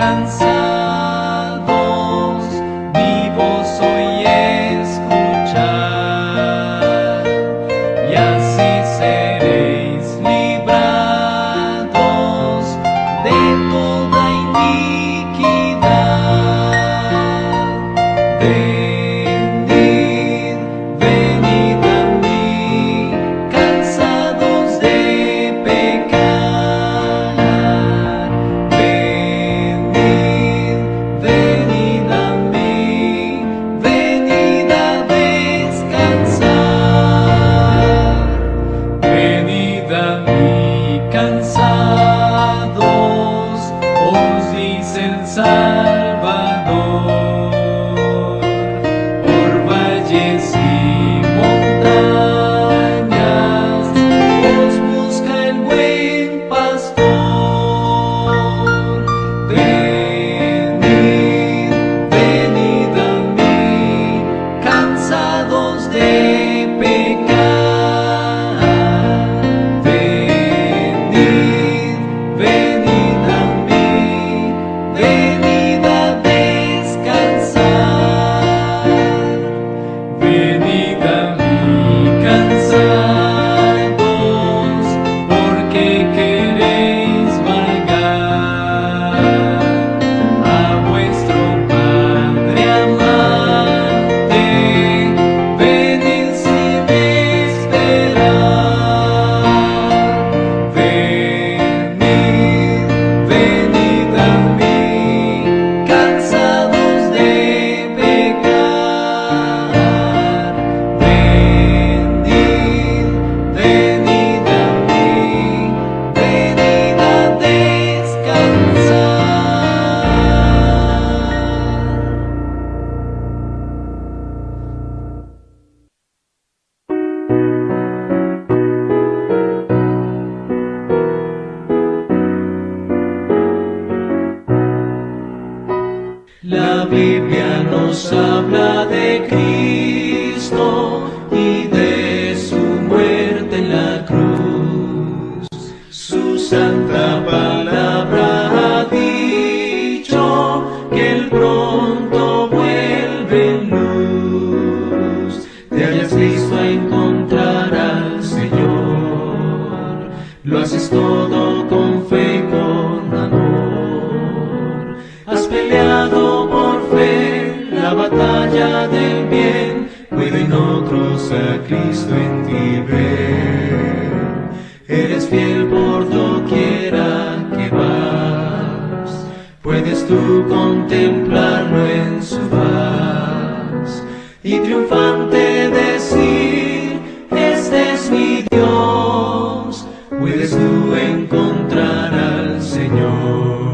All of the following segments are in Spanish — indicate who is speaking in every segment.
Speaker 1: cansados, mi voz hoy escuchad, y así seréis librados de toda iniquidad. Venid, venid a mí, cansados de pecar. Venid, venid a mí, venid a descansar. Venid a mí, cansados, os dice el Salvador. Por valles y montañas os busca el buen pastor. Venid, venid a mí, cansados de pecar. Venid, venid a mí, venid a descansar. Venid a mí, cansados, porque queréis vagar a vuestro Padre amante. Venid sin esperar. Venid, venid a mí, cansados de pecar. Venid, venid a mí, venid a descansar. La Biblia nos habla de Cristo y de su muerte en la cruz. Su santa palabra ha dicho que Él pronto vuelve en luz. Te hayas listo a encontrar al Señor, lo haces todo con fe y con amor. Has peleado por fe la batalla del bien, pueden otros a Cristo en ti ver. Eres fiel por doquiera que vas, puedes tú contemplarlo en su faz y triunfante decir: este es mi Dios. Puedes tú encontrar al Señor.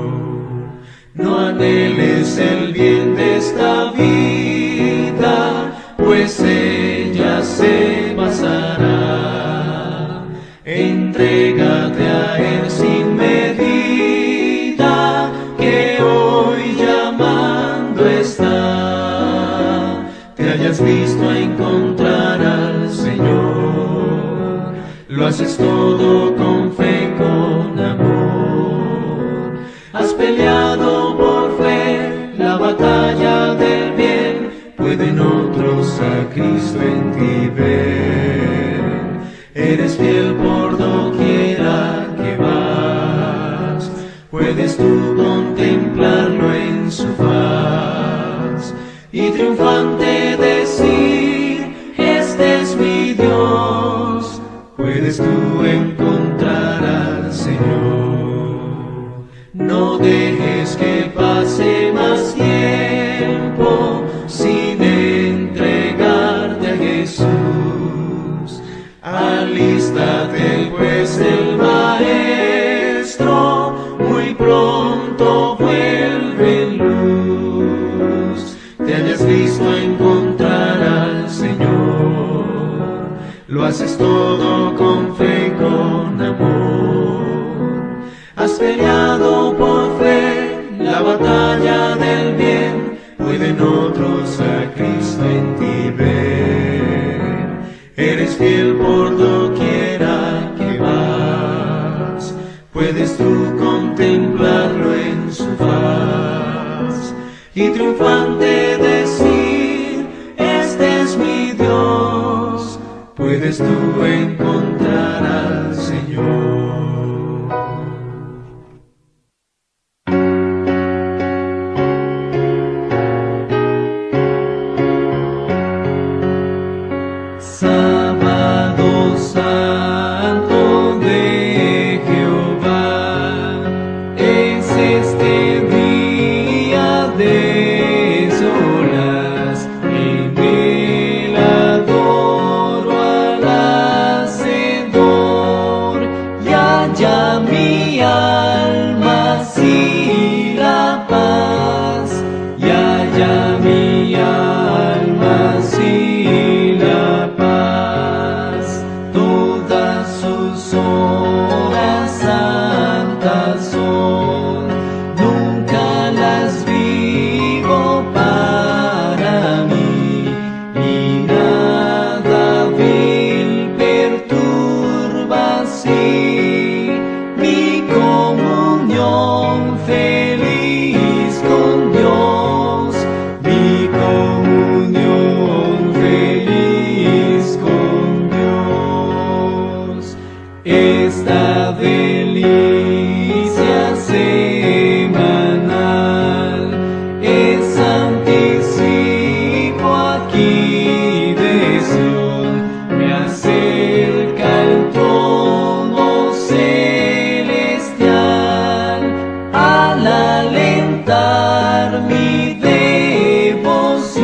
Speaker 1: No anheles el bien de esta vida, pues ella se pasará. Entrégate a Él sin medida, que hoy llamando está. Te hayas visto a encontrar al Señor, lo haces todo con fe y con amor. Has peleado por fe la batalla del bien, pueden otros a Cristo en ti ver. Eres fiel por doquiera que vas, puedes tú contemplarlo en su faz y triunfante decir: este es mi Dios. Puedes tú encontrar al Señor. No dejes que pase más tiempo sin entregarte a Jesús. Alístate, pues el Maestro muy pronto vuelve en luz. Te hayas visto a encontrar al Señor, lo haces todo con fe y con amor. Has peleado por fe la batalla del bien, pueden otros a Cristo en ti ver. Eres fiel por doquiera que vas, puedes tú contemplarlo en su faz y triunfante decir, este es mi Dios. Puedes tú encontrar al Señor. Sábado Santo de Jehová, es este día de solas, en él adoro al Hacedor, y halla mi alma así la paz, y halla mi alma así la paz. Todas sus horas santas son, nunca las vivo para mí, y nada vil perturba así mi comunión feliz con Dios, mi comunión feliz con Dios. Esta delicia semanal es anticipo aquí de Sion, me acerca al trono celestial, al alentar mi devoción,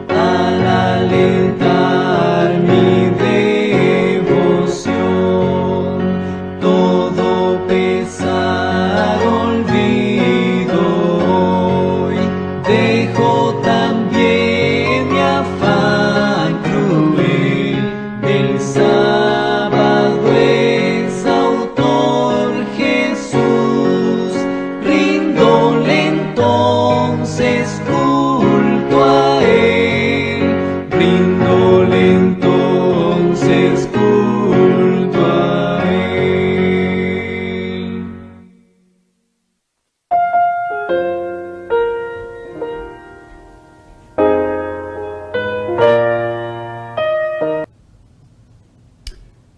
Speaker 1: al alentar mi devoción. Todo pesar olvido hoy, dejo también mi afán cruel, del sábado es autor Jesús, rindole entonces culto a él, rindole entonces culto a él.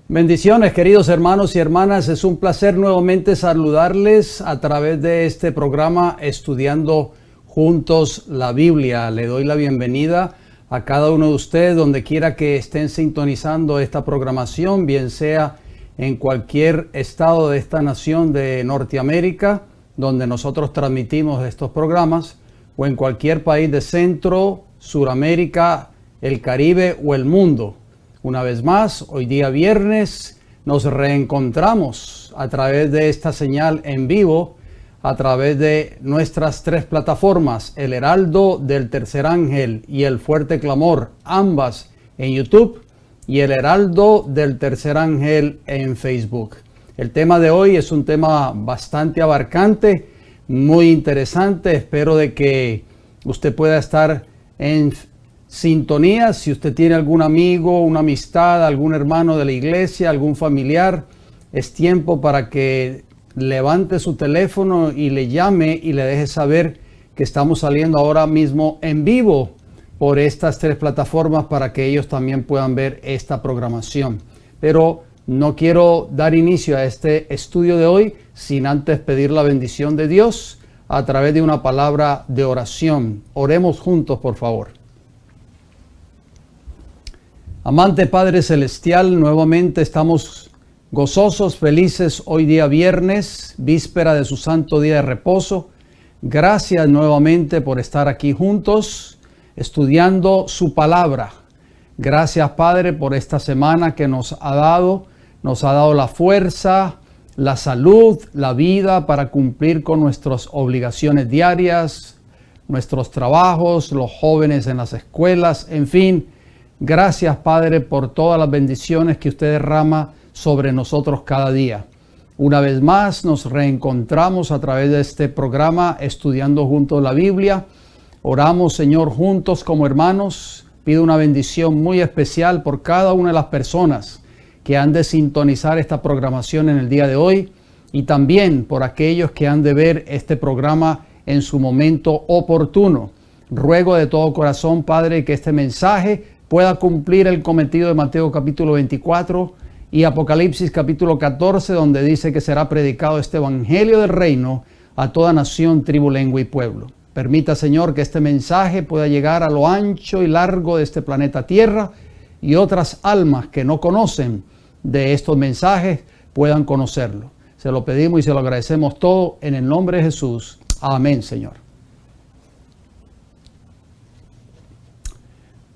Speaker 2: Bendiciones, queridos hermanos y hermanas. Es un placer nuevamente saludarles a través de este programa Estudiando Juntos la Biblia. Le doy la bienvenida a cada uno de ustedes donde quiera que estén sintonizando esta programación, bien sea en cualquier estado de esta nación de Norteamérica, donde nosotros transmitimos estos programas, o en cualquier país de Centro, Suramérica, el Caribe o el mundo. Una vez más, hoy día viernes, nos reencontramos a través de esta señal en vivo, a través de nuestras tres plataformas, El Heraldo del Tercer Ángel y El Fuerte Clamor, ambas en YouTube, y El Heraldo del Tercer Ángel en Facebook. El tema de hoy es un tema bastante abarcante, muy interesante. Espero de que usted pueda estar en sintonía. Si usted tiene algún amigo, una amistad, algún hermano de la iglesia, algún familiar, es tiempo para que levante su teléfono y le llame y le deje saber que estamos saliendo ahora mismo en vivo por estas tres plataformas para que ellos también puedan ver esta programación. Pero no quiero dar inicio a este estudio de hoy sin antes pedir la bendición de Dios a través de una palabra de oración. Oremos juntos, por favor. Amante Padre Celestial, nuevamente estamos gozosos, felices hoy día viernes, víspera de su santo día de reposo. Gracias nuevamente por estar aquí juntos, estudiando su palabra. Gracias, Padre, por esta semana que nos ha dado la fuerza, la salud, la vida para cumplir con nuestras obligaciones diarias, nuestros trabajos, los jóvenes en las escuelas, en fin. Gracias, Padre, por todas las bendiciones que usted derrama sobre nosotros cada día. Una vez más nos reencontramos a través de este programa Estudiando Juntos la Biblia. Oramos, Señor, juntos como hermanos. Pido una bendición muy especial por cada una de las personas que han de sintonizar esta programación en el día de hoy, y también por aquellos que han de ver este programa en su momento oportuno. Ruego de todo corazón, Padre, que este mensaje pueda cumplir el cometido de Mateo capítulo 24 y Apocalipsis capítulo 14, donde dice que será predicado este evangelio del reino a toda nación, tribu, lengua y pueblo. Permita, Señor, que este mensaje pueda llegar a lo ancho y largo de este planeta Tierra y otras almas que no conocen de estos mensajes puedan conocerlo. Se lo pedimos y se lo agradecemos todo en el nombre de Jesús. Amén, Señor.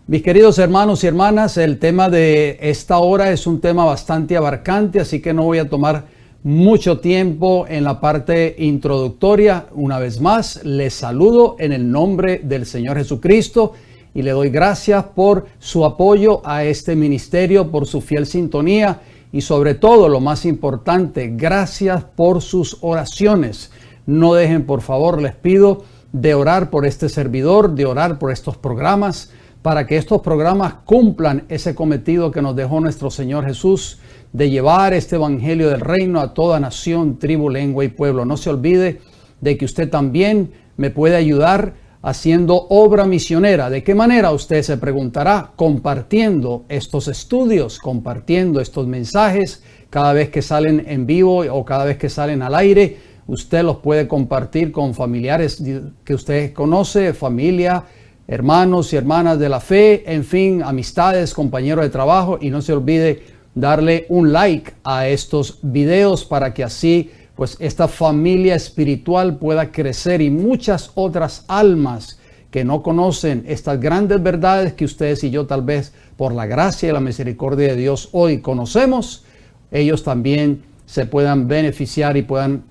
Speaker 2: Mis queridos hermanos y hermanas, el tema de esta hora es un tema bastante abarcante, así que no voy a tomar mucho tiempo en la parte introductoria. Una vez más, les saludo en el nombre del Señor Jesucristo y le doy gracias por su apoyo a este ministerio, por su fiel sintonía y sobre todo, lo más importante, gracias por sus oraciones. No dejen, por favor, les pido, de orar por este servidor, de orar por estos programas, para que estos programas cumplan ese cometido que nos dejó nuestro Señor Jesús de llevar este evangelio del reino a toda nación, tribu, lengua y pueblo. No se olvide de que usted también me puede ayudar haciendo obra misionera. ¿De qué manera? Usted se preguntará. Compartiendo estos estudios, compartiendo estos mensajes cada vez que salen en vivo o cada vez que salen al aire. Usted los puede compartir con familiares que usted conoce, familia, hermanos y hermanas de la fe, en fin, amistades, compañeros de trabajo, y no se olvide darle un like a estos videos para que así pues esta familia espiritual pueda crecer y muchas otras almas que no conocen estas grandes verdades que ustedes y yo tal vez por la gracia y la misericordia de Dios hoy conocemos, ellos también se puedan beneficiar y puedan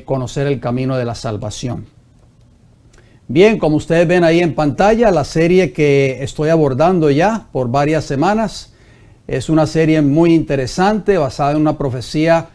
Speaker 2: conocer el camino de la salvación. Bien, como ustedes ven ahí en pantalla, la serie que estoy abordando ya por varias semanas es una serie muy interesante, basada en una profecía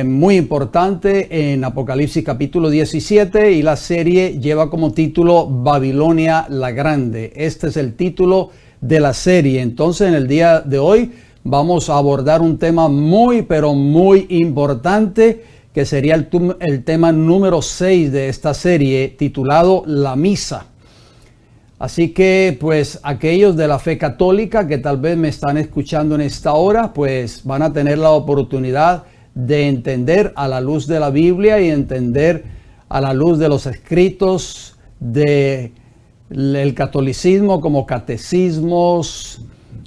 Speaker 2: muy importante en Apocalipsis capítulo 17, y la serie lleva como título Babilonia la Grande. Este es el título de la serie. Entonces, en el día de hoy vamos a abordar un tema muy, pero muy importante, que sería el tema número 6 de esta serie, titulado La Misa. Así que, pues, aquellos de la fe católica que tal vez me están escuchando en esta hora, pues van a tener la oportunidad de entender a la luz de la Biblia y entender a la luz de los escritos del catolicismo, como catecismos,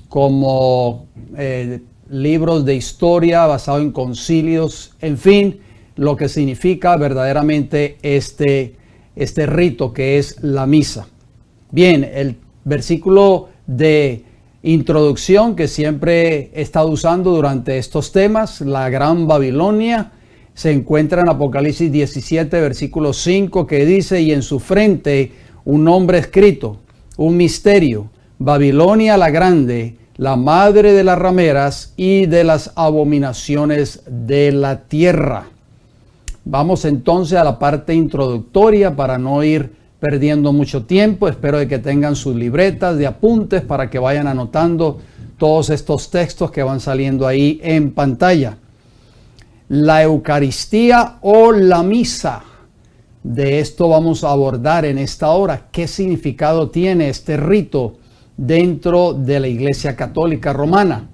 Speaker 2: como libros de historia basados en concilios, en fin, lo que significa verdaderamente este rito que es la misa. Bien, el versículo de introducción que siempre he estado usando durante estos temas, la Gran Babilonia, se encuentra en Apocalipsis 17, versículo 5, que dice: y en su frente un nombre escrito, un misterio, Babilonia la Grande, la madre de las rameras y de las abominaciones de la tierra. Vamos entonces a la parte introductoria para no ir perdiendo mucho tiempo. Espero de que tengan sus libretas de apuntes para que vayan anotando todos estos textos que van saliendo ahí en pantalla. La Eucaristía o la misa. De esto vamos a abordar en esta hora. ¿Qué significado tiene este rito dentro de la Iglesia Católica Romana?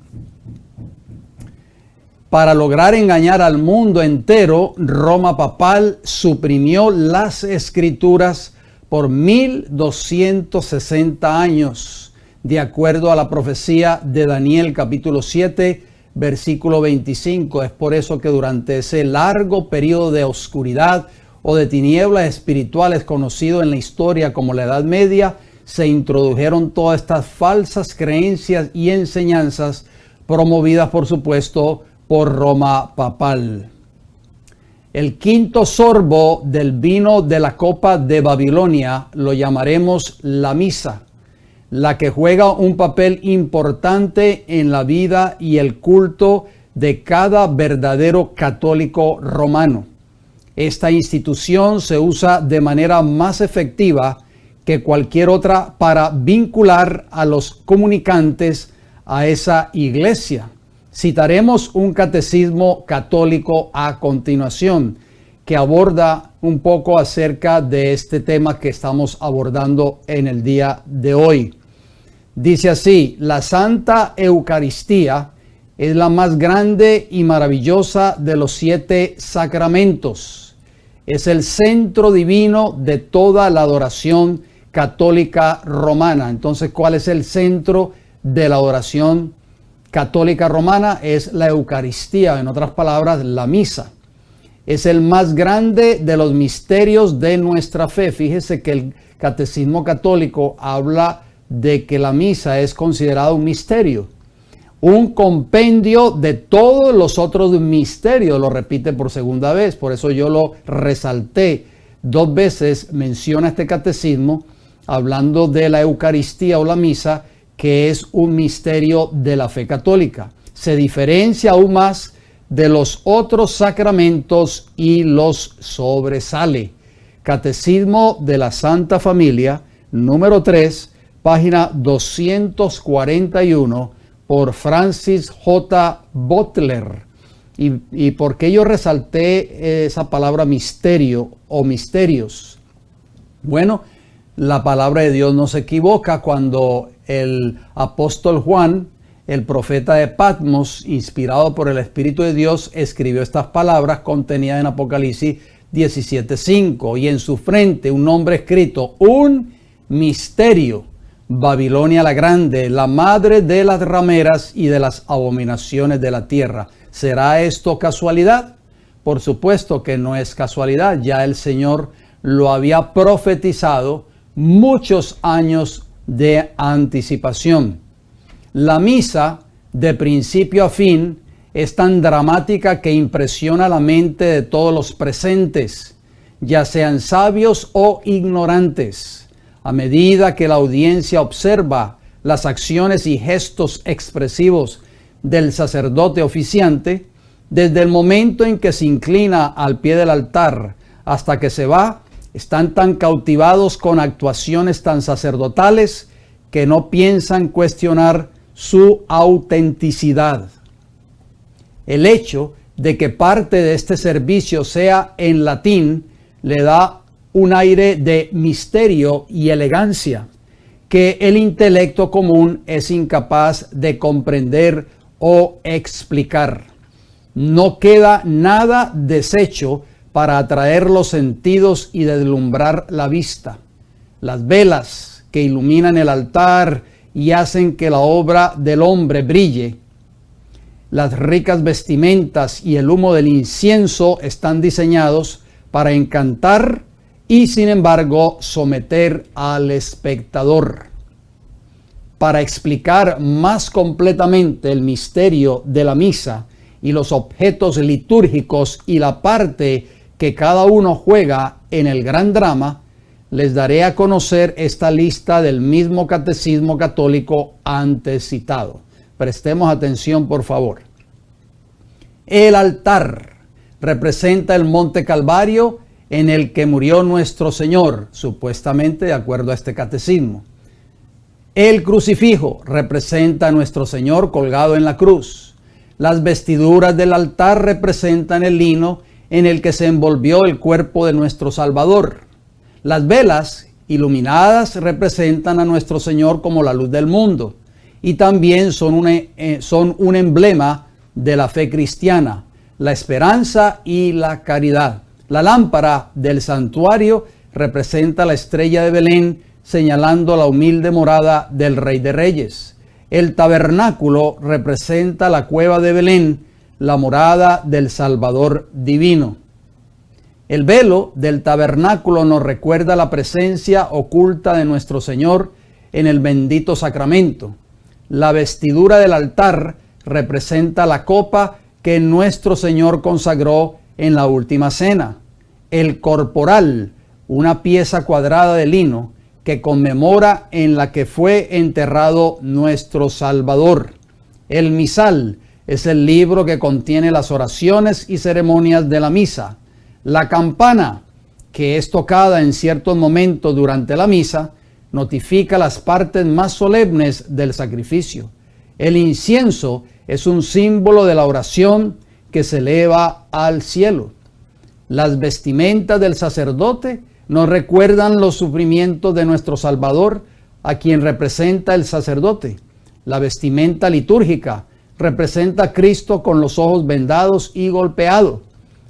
Speaker 2: Para lograr engañar al mundo entero, Roma papal suprimió las escrituras por 1260 años, de acuerdo a la profecía de Daniel capítulo 7, versículo 25. Es por eso que durante ese largo periodo de oscuridad o de tinieblas espirituales conocido en la historia como la Edad Media, se introdujeron todas estas falsas creencias y enseñanzas promovidas, por supuesto, por Roma papal. El quinto sorbo del vino de la copa de Babilonia lo llamaremos la misa, la que juega un papel importante en la vida y el culto de cada verdadero católico romano. Esta institución se usa de manera más efectiva que cualquier otra para vincular a los comunicantes a esa iglesia. Citaremos un catecismo católico a continuación, que aborda un poco acerca de este tema que estamos abordando en el día de hoy. Dice así: la Santa Eucaristía es la más grande y maravillosa de los 7 sacramentos. Es el centro divino de toda la adoración católica romana. Entonces, ¿cuál es el centro de la adoración católica romana? Es la Eucaristía, en otras palabras, la misa. Es el más grande de los misterios de nuestra fe. Fíjese que el Catecismo Católico habla de que la misa es considerada un misterio, un compendio de todos los otros misterios. Lo repite por segunda vez, por eso yo lo resalté. 2 veces menciona este catecismo hablando de la Eucaristía o la misa, que es un misterio de la fe católica. Se diferencia aún más de los otros sacramentos y los sobresale. Catecismo de la Santa Familia, número 3, página 241, por Francis J. Butler. ¿Y por qué yo resalté esa palabra misterio o misterios? Bueno, la palabra de Dios no se equivoca. Cuando el apóstol Juan, el profeta de Patmos, inspirado por el Espíritu de Dios, escribió estas palabras contenidas en Apocalipsis 17:5. Y en su frente un nombre escrito: un misterio, Babilonia la grande, la madre de las rameras y de las abominaciones de la tierra. ¿Será esto casualidad? Por supuesto que no es casualidad. Ya el Señor lo había profetizado muchos años de anticipación. La misa, de principio a fin, es tan dramática que impresiona la mente de todos los presentes, ya sean sabios o ignorantes. A medida que la audiencia observa las acciones y gestos expresivos del sacerdote oficiante, desde el momento en que se inclina al pie del altar hasta que se va, están tan cautivados con actuaciones tan sacerdotales que no piensan cuestionar su autenticidad. El hecho de que parte de este servicio sea en latín le da un aire de misterio y elegancia que el intelecto común es incapaz de comprender o explicar. No queda nada deshecho para atraer los sentidos y deslumbrar la vista. Las velas que iluminan el altar y hacen que la obra del hombre brille, las ricas vestimentas y el humo del incienso están diseñados para encantar y, sin embargo, someter al espectador. Para explicar más completamente el misterio de la misa y los objetos litúrgicos y la parte que cada uno juega en el gran drama, les daré a conocer esta lista del mismo Catecismo Católico antes citado. Prestemos atención, por favor. El altar representa el Monte Calvario en el que murió nuestro Señor, supuestamente de acuerdo a este catecismo. El crucifijo representa a nuestro Señor colgado en la cruz. Las vestiduras del altar representan el lino en el que se envolvió el cuerpo de nuestro Salvador. Las velas iluminadas representan a nuestro Señor como la luz del mundo y también son un emblema de la fe cristiana, la esperanza y la caridad. La lámpara del santuario representa la estrella de Belén, señalando la humilde morada del Rey de Reyes. El tabernáculo representa la cueva de Belén, la morada del Salvador divino. El velo del tabernáculo nos recuerda la presencia oculta de nuestro Señor en el bendito sacramento. La vestidura del altar representa la copa que nuestro Señor consagró en la última cena. El corporal, una pieza cuadrada de lino que conmemora en la que fue enterrado nuestro Salvador. El misal es el libro que contiene las oraciones y ceremonias de la misa. La campana, que es tocada en ciertos momentos durante la misa, notifica las partes más solemnes del sacrificio. El incienso es un símbolo de la oración que se eleva al cielo. Las vestimentas del sacerdote nos recuerdan los sufrimientos de nuestro Salvador, a quien representa el sacerdote. La vestimenta litúrgica representa a Cristo con los ojos vendados y golpeado.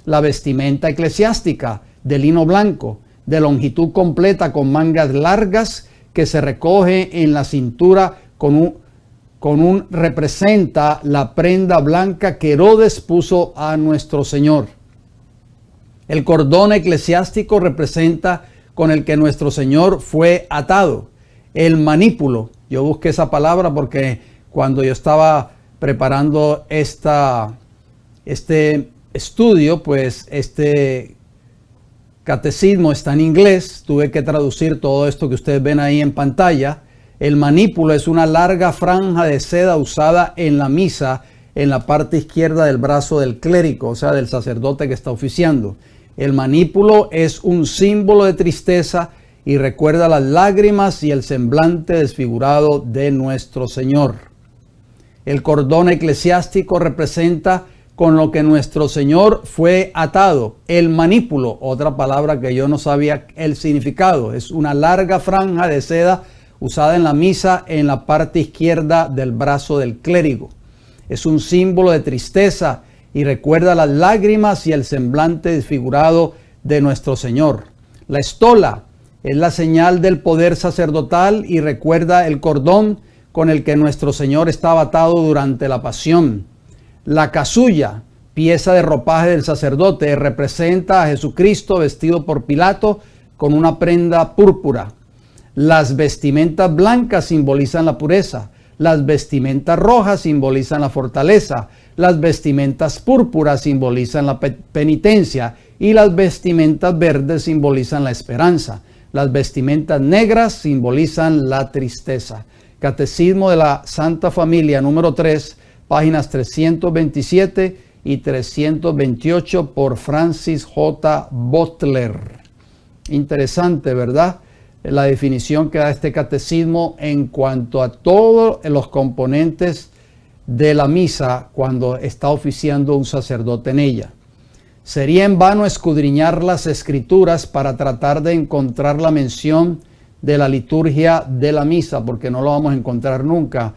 Speaker 2: La vestimenta eclesiástica de lino blanco, de longitud completa con mangas largas, que se recoge en la cintura representa la prenda blanca que Herodes puso a nuestro Señor. El cordón eclesiástico representa con el que nuestro Señor fue atado. El manípulo, yo busqué esa palabra porque cuando yo estaba preparando este estudio, pues este catecismo está en inglés, tuve que traducir todo esto que ustedes ven ahí en pantalla. El manípulo es una larga franja de seda usada en la misa en la parte izquierda del brazo del clérigo, o sea, del sacerdote que está oficiando. El manípulo es un símbolo de tristeza y recuerda las lágrimas y el semblante desfigurado de nuestro Señor. El cordón eclesiástico representa con lo que nuestro Señor fue atado. El manípulo, otra palabra que yo no sabía el significado, es una larga franja de seda usada en la misa en la parte izquierda del brazo del clérigo. Es un símbolo de tristeza y recuerda las lágrimas y el semblante desfigurado de nuestro Señor. La estola es la señal del poder sacerdotal y recuerda el cordón con el que nuestro Señor estaba atado durante la pasión. La casulla, pieza de ropaje del sacerdote, representa a Jesucristo vestido por Pilato con una prenda púrpura. Las vestimentas blancas simbolizan la pureza. Las vestimentas rojas simbolizan la fortaleza. Las vestimentas púrpuras simbolizan la penitencia. Y las vestimentas verdes simbolizan la esperanza. Las vestimentas negras simbolizan la tristeza. Catecismo de la Santa Familia, número 3, páginas 327 y 328 por Francis J. Butler. Interesante, ¿verdad? La definición que da este catecismo en cuanto a todos los componentes de la misa cuando está oficiando un sacerdote en ella. Sería en vano escudriñar las escrituras para tratar de encontrar la mención de la liturgia de la misa, porque no lo vamos a encontrar nunca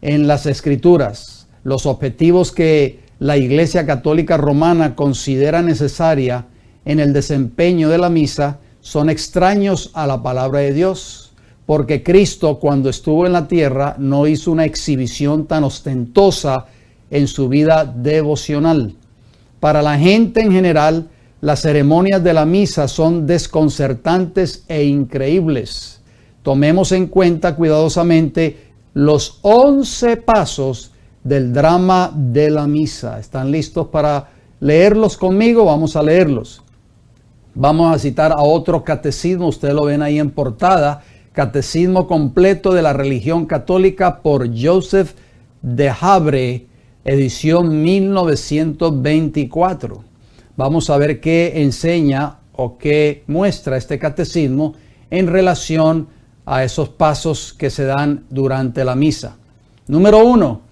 Speaker 2: en las escrituras. Los objetivos que la Iglesia Católica Romana considera necesaria en el desempeño de la misa son extraños a la palabra de Dios, porque Cristo, cuando estuvo en la tierra, no hizo una exhibición tan ostentosa en su vida devocional. Para la gente en general, las ceremonias de la misa son desconcertantes e increíbles. Tomemos en cuenta cuidadosamente los 11 pasos del drama de la misa. ¿Están listos para leerlos conmigo? Vamos a leerlos. Vamos a citar a otro catecismo, ustedes lo ven ahí en portada, Catecismo completo de la religión católica por Joseph de Habre, edición 1924. Vamos a ver qué enseña o qué muestra este catecismo en relación a esos pasos que se dan durante la misa. Número 1.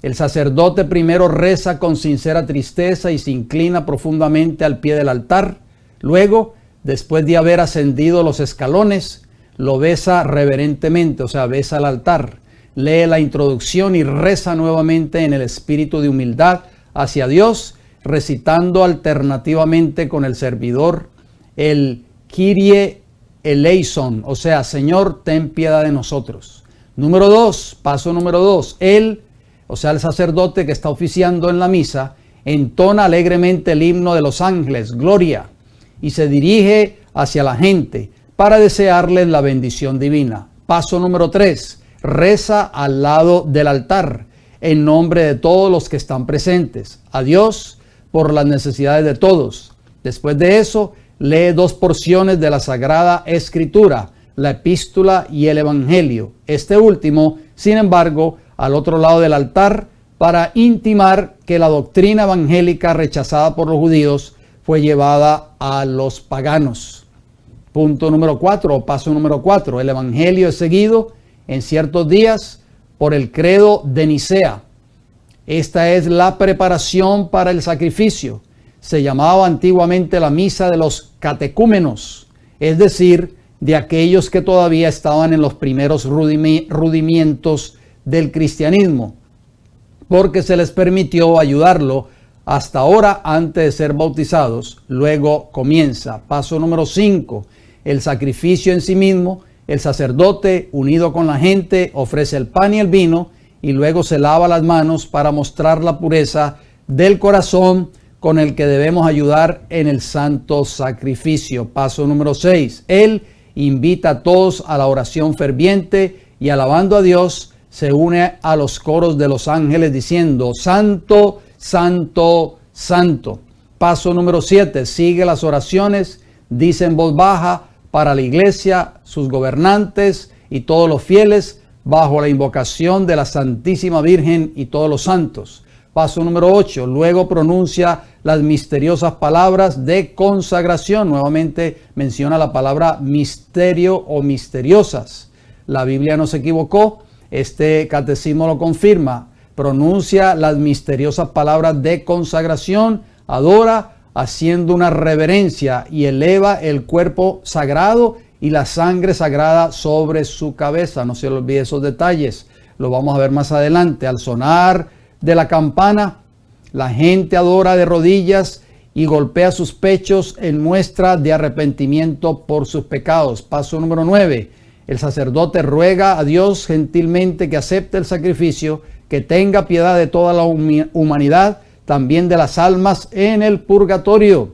Speaker 2: El sacerdote primero reza con sincera tristeza y se inclina profundamente al pie del altar. Luego, después de haber ascendido los escalones, lo besa reverentemente, o sea, besa el altar. Lee la introducción y reza nuevamente en el espíritu de humildad hacia Dios, recitando alternativamente con el servidor el Kyrie eleison, o sea, Señor, ten piedad de nosotros. Número 2, paso número 2, él, o sea, el sacerdote que está oficiando en la misa, entona alegremente el himno de los ángeles, Gloria, y se dirige hacia la gente para desearles la bendición divina. Paso número 3, reza al lado del altar, en nombre de todos los que están presentes, a Dios por las necesidades de todos. Después de eso, lee 2 porciones de la Sagrada Escritura, la Epístola y el Evangelio. Este último, sin embargo, al otro lado del altar, para intimar que la doctrina evangélica rechazada por los judíos fue llevada a los paganos. Punto número 4, o paso número 4. El Evangelio es seguido en ciertos días por el credo de Nicea. Esta es la preparación para el sacrificio. se llamaba antiguamente la misa de los catecúmenos, es decir, de aquellos que todavía estaban en los primeros rudimientos del cristianismo, porque se les permitió ayudarlo hasta ahora antes de ser bautizados. Luego comienza. Paso número 5, el sacrificio en sí mismo. El sacerdote, unido con la gente, ofrece el pan y el vino y luego se lava las manos para mostrar la pureza del corazón con el que debemos ayudar en el santo sacrificio. Paso número 6, él invita a todos a la oración ferviente y, alabando a Dios, se une a los coros de los ángeles diciendo: Santo, Santo, Santo. Paso número 7, sigue las oraciones, dice en voz baja para la iglesia, sus gobernantes y todos los fieles, bajo la invocación de la Santísima Virgen y todos los santos. Paso número 8, luego pronuncia las misteriosas palabras de consagración. Nuevamente menciona la palabra misterio o misteriosas. La Biblia no se equivocó, este catecismo lo confirma. Pronuncia las misteriosas palabras de consagración, adora haciendo una reverencia y eleva el cuerpo sagrado y la sangre sagrada sobre su cabeza. No se olvide esos detalles, lo vamos a ver más adelante. Al sonar de la campana, la gente adora de rodillas y golpea sus pechos en muestra de arrepentimiento por sus pecados. Paso número 9. El sacerdote ruega a Dios gentilmente que acepte el sacrificio, que tenga piedad de toda la humanidad, también de las almas en el purgatorio.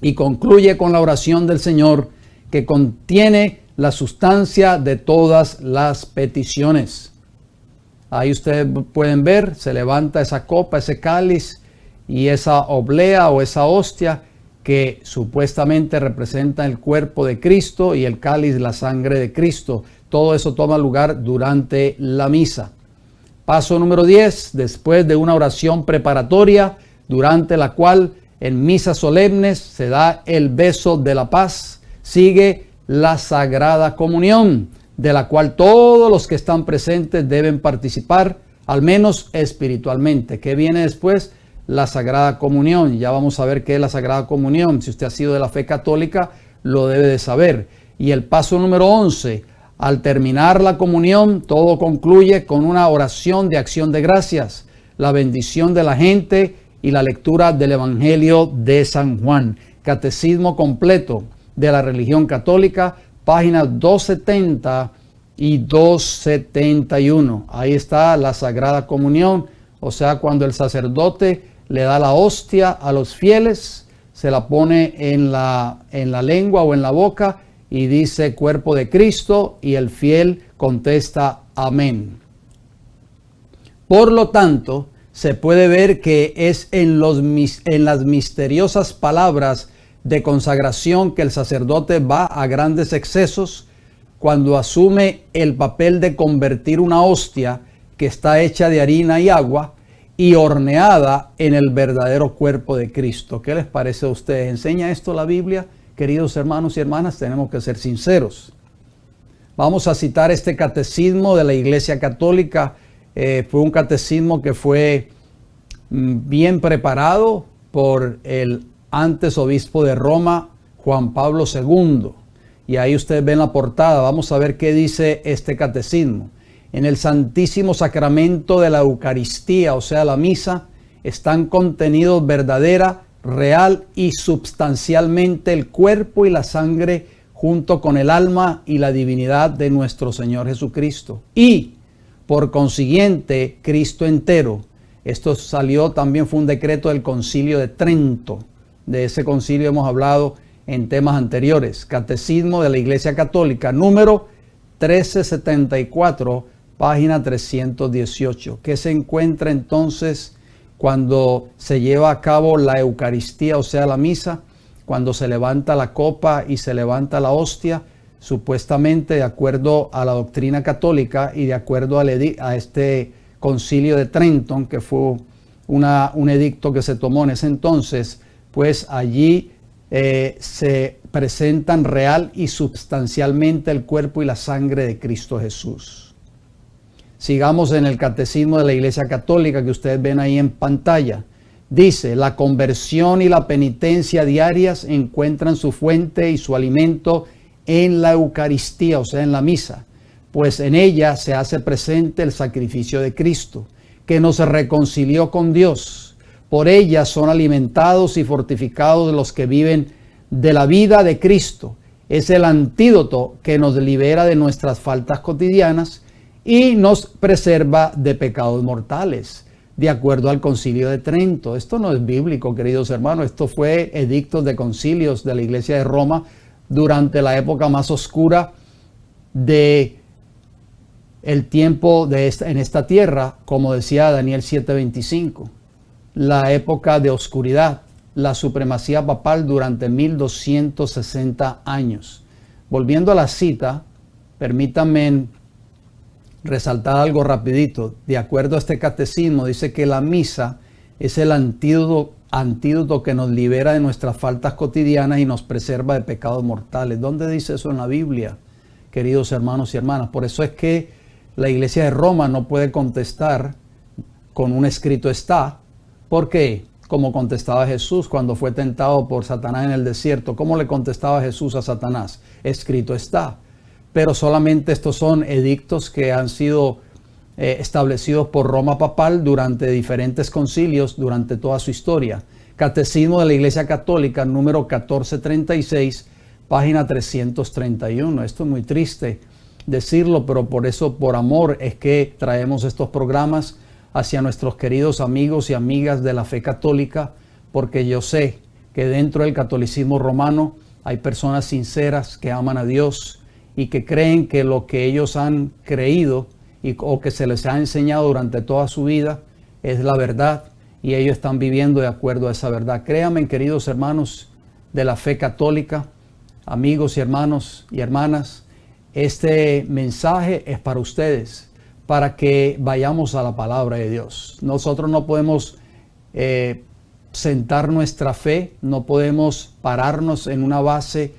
Speaker 2: Y concluye con la oración del Señor, que contiene la sustancia de todas las peticiones. Ahí ustedes pueden ver, se levanta esa copa, ese cáliz y esa oblea o esa hostia que supuestamente representa el cuerpo de Cristo, y el cáliz la sangre de Cristo. Todo eso toma lugar durante la misa. Paso número 10, después de una oración preparatoria, durante la cual en misas solemnes se da el beso de la paz, sigue la Sagrada Comunión, de la cual todos los que están presentes deben participar, al menos espiritualmente. ¿Qué viene después? La Sagrada Comunión. Ya vamos a ver qué es la Sagrada Comunión. Si usted ha sido de la fe católica, lo debe de saber. Y el paso número 11, al terminar la comunión, todo concluye con una oración de acción de gracias, la bendición de la gente y la lectura del Evangelio de San Juan. Catecismo completo de la religión católica, páginas 270 y 271. Ahí está la Sagrada Comunión, o sea, cuando el sacerdote le da la hostia a los fieles, se la pone en la lengua o en la boca y dice cuerpo de Cristo, y el fiel contesta amén. Por lo tanto, se puede ver que es en las misteriosas palabras de consagración que el sacerdote va a grandes excesos cuando asume el papel de convertir una hostia que está hecha de harina y agua y horneada en el verdadero cuerpo de Cristo. ¿Qué les parece a ustedes? ¿Enseña esto la Biblia? Queridos hermanos y hermanas, tenemos que ser sinceros. Vamos a citar este catecismo de la Iglesia Católica. Fue un catecismo que fue bien preparado por el antes obispo de Roma, Juan Pablo II. Y ahí ustedes ven la portada. Vamos a ver qué dice este catecismo. En el Santísimo Sacramento de la Eucaristía, o sea, la misa, están contenidos verdadera, real y substancialmente el cuerpo y la sangre, junto con el alma y la divinidad de nuestro Señor Jesucristo. Y, por consiguiente, Cristo entero. Esto salió, también fue un decreto del Concilio de Trento. De ese concilio hemos hablado en temas anteriores. Catecismo de la Iglesia Católica, número 1374, página 318. ¿Qué se encuentra entonces cuando se lleva a cabo la Eucaristía, o sea, la misa? Cuando se levanta la copa y se levanta la hostia, supuestamente de acuerdo a la doctrina católica y de acuerdo a este concilio de Trento, que fue un edicto que se tomó en ese entonces, pues allí se presentan real y substancialmente el cuerpo y la sangre de Cristo Jesús. Sigamos en el Catecismo de la Iglesia Católica que ustedes ven ahí en pantalla. Dice, la conversión y la penitencia diarias encuentran su fuente y su alimento en la Eucaristía, o sea, en la misa, pues en ella se hace presente el sacrificio de Cristo, que nos reconcilió con Dios. Por ella son alimentados y fortificados los que viven de la vida de Cristo. Es el antídoto que nos libera de nuestras faltas cotidianas y nos preserva de pecados mortales, de acuerdo al Concilio de Trento. Esto no es bíblico, queridos hermanos, esto fue edictos de concilios de la Iglesia de Roma durante la época más oscura de el tiempo en esta tierra, como decía Daniel 7:25, la época de oscuridad, la supremacía papal durante 1260 años. Volviendo a la cita, permítanme resaltar algo rapidito. De acuerdo a este catecismo, dice que la misa es el antídoto que nos libera de nuestras faltas cotidianas y nos preserva de pecados mortales. ¿Dónde dice eso en la Biblia, queridos hermanos y hermanas? Por eso es que la Iglesia de Roma no puede contestar con un escrito está. ¿Por qué? Como contestaba Jesús cuando fue tentado por Satanás en el desierto. ¿Cómo le contestaba Jesús a Satanás? Escrito está. Pero solamente estos son edictos que han sido establecidos por Roma papal durante diferentes concilios durante toda su historia. Catecismo de la Iglesia Católica, número 1436, página 331. Esto es muy triste decirlo, pero por eso, por amor, es que traemos estos programas hacia nuestros queridos amigos y amigas de la fe católica, porque yo sé que dentro del catolicismo romano hay personas sinceras que aman a Dios y que creen que lo que ellos han creído o que se les ha enseñado durante toda su vida es la verdad, y ellos están viviendo de acuerdo a esa verdad. Créanme, queridos hermanos de la fe católica, amigos y hermanos y hermanas, este mensaje es para ustedes, para que vayamos a la palabra de Dios. Nosotros no podemos sentar nuestra fe, no podemos pararnos en una base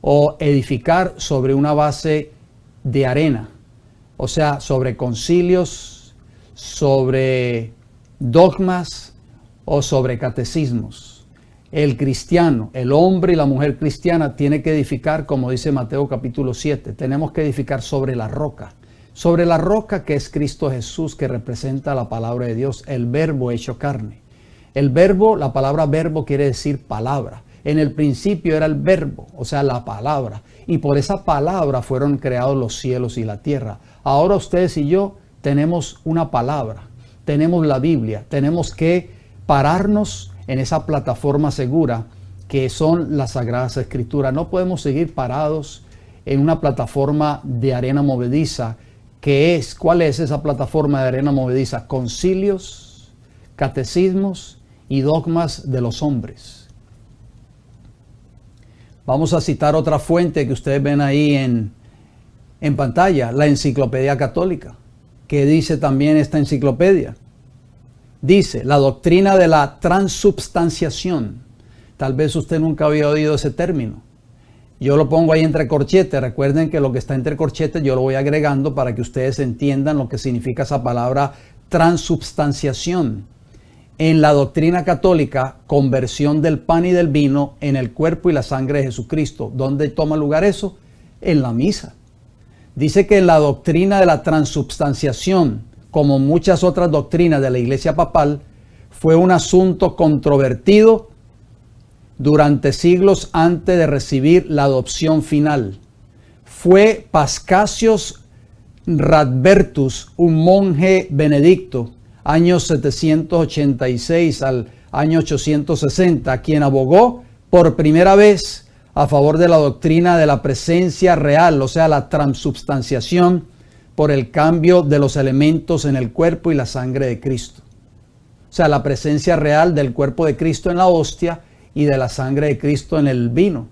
Speaker 2: o edificar sobre una base de arena, o sea, sobre concilios, sobre dogmas o sobre catecismos. El cristiano, el hombre y la mujer cristiana tiene que edificar, como dice Mateo capítulo 7, tenemos que edificar sobre la roca que es Cristo Jesús, que representa la palabra de Dios, el verbo hecho carne. El verbo, la palabra verbo quiere decir palabra. En el principio era el verbo, o sea, la palabra. Y por esa palabra fueron creados los cielos y la tierra. Ahora ustedes y yo tenemos una palabra, tenemos la Biblia, tenemos que pararnos en esa plataforma segura que son las Sagradas Escrituras. No podemos seguir parados en una plataforma de arena movediza. ¿Cuál es esa plataforma de arena movediza? Concilios, catecismos y dogmas de los hombres. Vamos a citar otra fuente que ustedes ven ahí en pantalla, la Enciclopedia Católica. ¿Qué dice también esta enciclopedia? Dice, la doctrina de la transubstanciación. Tal vez usted nunca había oído ese término. Yo lo pongo ahí entre corchetes. Recuerden que lo que está entre corchetes yo lo voy agregando para que ustedes entiendan lo que significa esa palabra transubstanciación. En la doctrina católica, conversión del pan y del vino en el cuerpo y la sangre de Jesucristo. ¿Dónde toma lugar eso? En la misa. Dice que en la doctrina de la transubstanciación, como muchas otras doctrinas de la Iglesia papal, fue un asunto controvertido durante siglos antes de recibir la adopción final. Fue Pascasius Radbertus, un monje benedicto, años 786 al año 860, quien abogó por primera vez a favor de la doctrina de la presencia real, o sea, la transubstanciación por el cambio de los elementos en el cuerpo y la sangre de Cristo. O sea, la presencia real del cuerpo de Cristo en la hostia y de la sangre de Cristo en el vino.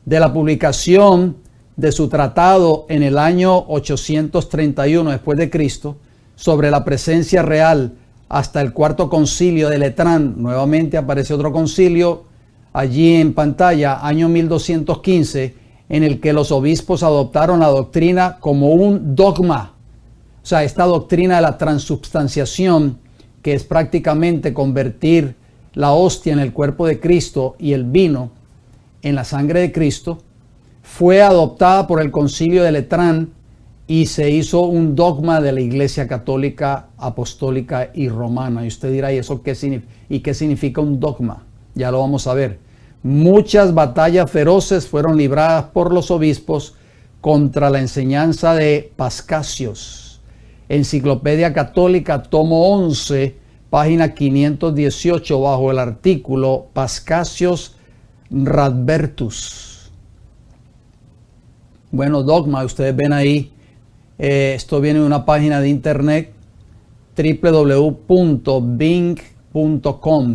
Speaker 2: De la publicación de su tratado en el año 831 después de Cristo sobre la presencia real hasta el cuarto concilio de Letrán, nuevamente aparece otro concilio allí en pantalla, año 1215, en el que los obispos adoptaron la doctrina como un dogma. O sea, esta doctrina de la transubstanciación que es prácticamente convertir la hostia en el cuerpo de Cristo y el vino en la sangre de Cristo, fue adoptada por el Concilio de Letrán y se hizo un dogma de la Iglesia Católica, Apostólica y Romana. Y usted dirá, ¿y eso qué significa un dogma? Ya lo vamos a ver. Muchas batallas feroces fueron libradas por los obispos contra la enseñanza de Pascasios. Enciclopedia Católica, tomo 11, página 518, bajo el artículo Pascasios Radbertus. Bueno, dogma, ustedes ven ahí, esto viene de una página de internet, www.bing.com.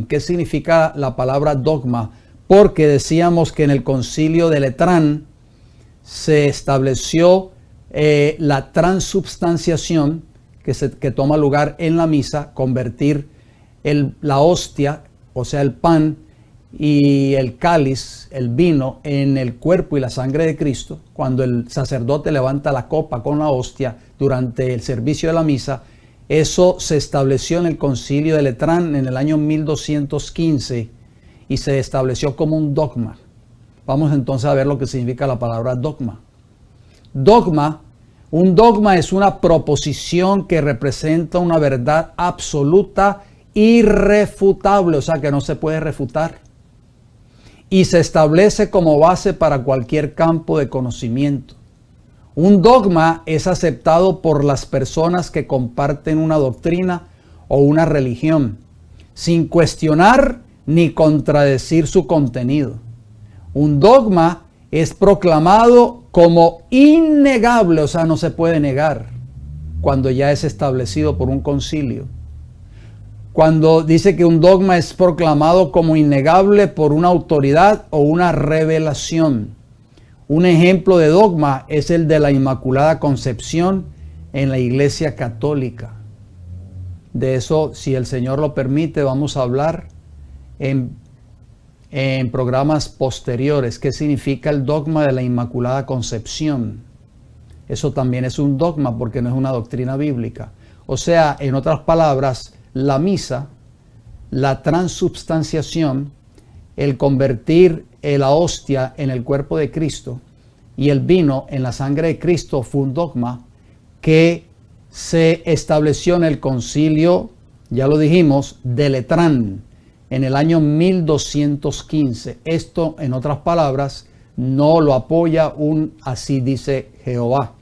Speaker 2: ¿Qué significa la palabra dogma? Porque decíamos que en el Concilio de Letrán se estableció la transubstanciación que toma lugar en la misa, convertir la hostia, o sea el pan y el cáliz, el vino, en el cuerpo y la sangre de Cristo. Cuando el sacerdote levanta la copa con la hostia durante el servicio de la misa, eso se estableció en el Concilio de Letrán en el año 1215 y se estableció como un dogma. Vamos entonces a ver lo que significa la palabra dogma. Un dogma es una proposición que representa una verdad absoluta, irrefutable, o sea que no se puede refutar, y se establece como base para cualquier campo de conocimiento. Un dogma es aceptado por las personas que comparten una doctrina o una religión, sin cuestionar ni contradecir su contenido. Un dogma es proclamado como innegable, o sea, no se puede negar, cuando ya es establecido por un concilio. Cuando dice que un dogma es proclamado como innegable por una autoridad o una revelación. Un ejemplo de dogma es el de la Inmaculada Concepción en la Iglesia Católica. De eso, si el Señor lo permite, vamos a hablar en programas posteriores. ¿Qué significa el dogma de la Inmaculada Concepción? Eso también es un dogma porque no es una doctrina bíblica. O sea, en otras palabras, la misa, la transubstanciación, el convertir la hostia en el cuerpo de Cristo y el vino en la sangre de Cristo fue un dogma que se estableció en el concilio, ya lo dijimos, de Letrán, en el año 1215. Esto, en otras palabras, no lo apoya un así dice Jehová.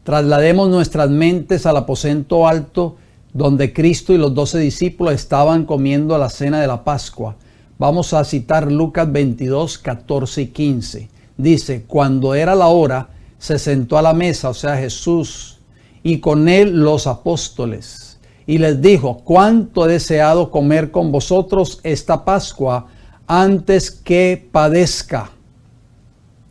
Speaker 2: Traslademos nuestras mentes al aposento alto donde Cristo y los 12 discípulos estaban comiendo la cena de la Pascua. Vamos a citar Lucas 22, 14 y 15. Dice, cuando era la hora, se sentó a la mesa, o sea Jesús, y con él los apóstoles. Y les dijo, cuánto he deseado comer con vosotros esta Pascua antes que padezca.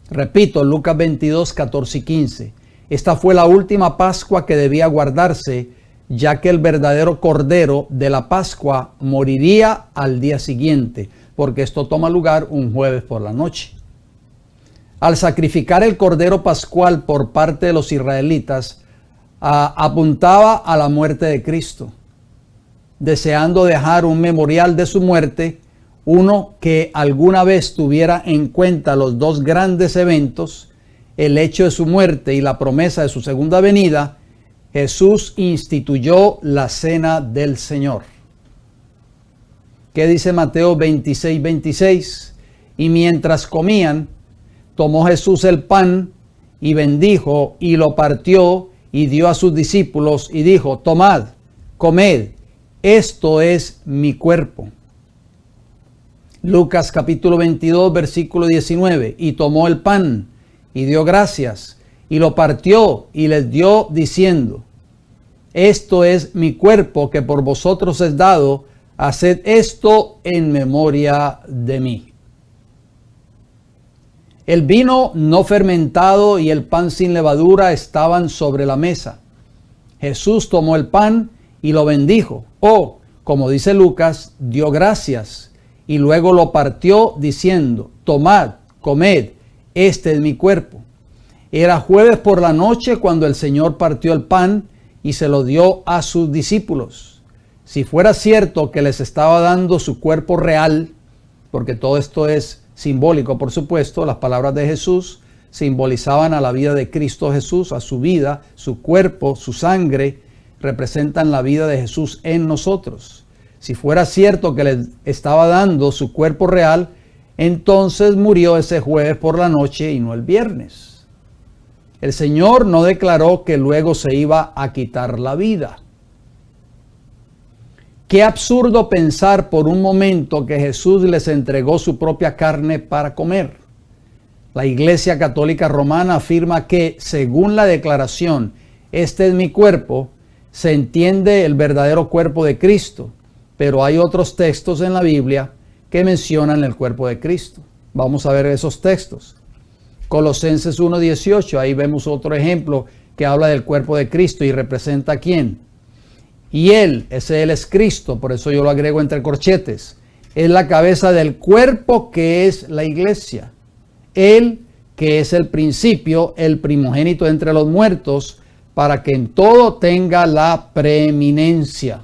Speaker 2: Repito, Lucas 22, 14 y 15. Esta fue la última Pascua que debía guardarse, ya que el verdadero Cordero de la Pascua moriría al día siguiente, porque esto toma lugar un jueves por la noche. Al sacrificar el Cordero Pascual por parte de los israelitas, apuntaba a la muerte de Cristo, deseando dejar un memorial de su muerte, uno que alguna vez tuviera en cuenta los dos grandes eventos, el hecho de su muerte y la promesa de su segunda venida. Jesús instituyó la cena del Señor. ¿Qué dice Mateo 26, 26? Y mientras comían, tomó Jesús el pan y bendijo y lo partió y dio a sus discípulos y dijo, tomad, comed, esto es mi cuerpo. Lucas capítulo 22, versículo 19. Y tomó el pan y dio gracias y lo partió y les dio diciendo, esto es mi cuerpo que por vosotros es dado, haced esto en memoria de mí. El vino no fermentado y el pan sin levadura estaban sobre la mesa. Jesús tomó el pan y lo bendijo, o, como dice Lucas, dio gracias, y luego lo partió diciendo, tomad, comed, este es mi cuerpo. Era jueves por la noche cuando el Señor partió el pan y se lo dio a sus discípulos. Si fuera cierto que les estaba dando su cuerpo real, porque todo esto es simbólico, por supuesto, las palabras de Jesús simbolizaban a la vida de Cristo Jesús, a su vida, su cuerpo, su sangre, representan la vida de Jesús en nosotros. Si fuera cierto que les estaba dando su cuerpo real, entonces murió ese jueves por la noche y no el viernes. El Señor no declaró que luego se iba a quitar la vida. Qué absurdo pensar por un momento que Jesús les entregó su propia carne para comer. La Iglesia Católica Romana afirma que, según la declaración, este es mi cuerpo, se entiende el verdadero cuerpo de Cristo, pero hay otros textos en la Biblia que mencionan el cuerpo de Cristo. Vamos a ver esos textos. Colosenses 1:18, ahí vemos otro ejemplo que habla del cuerpo de Cristo y representa a quién. Y Él es Cristo, por eso yo lo agrego entre corchetes, es la cabeza del cuerpo que es la Iglesia. Él que es el principio, el primogénito entre los muertos, para que en todo tenga la preeminencia.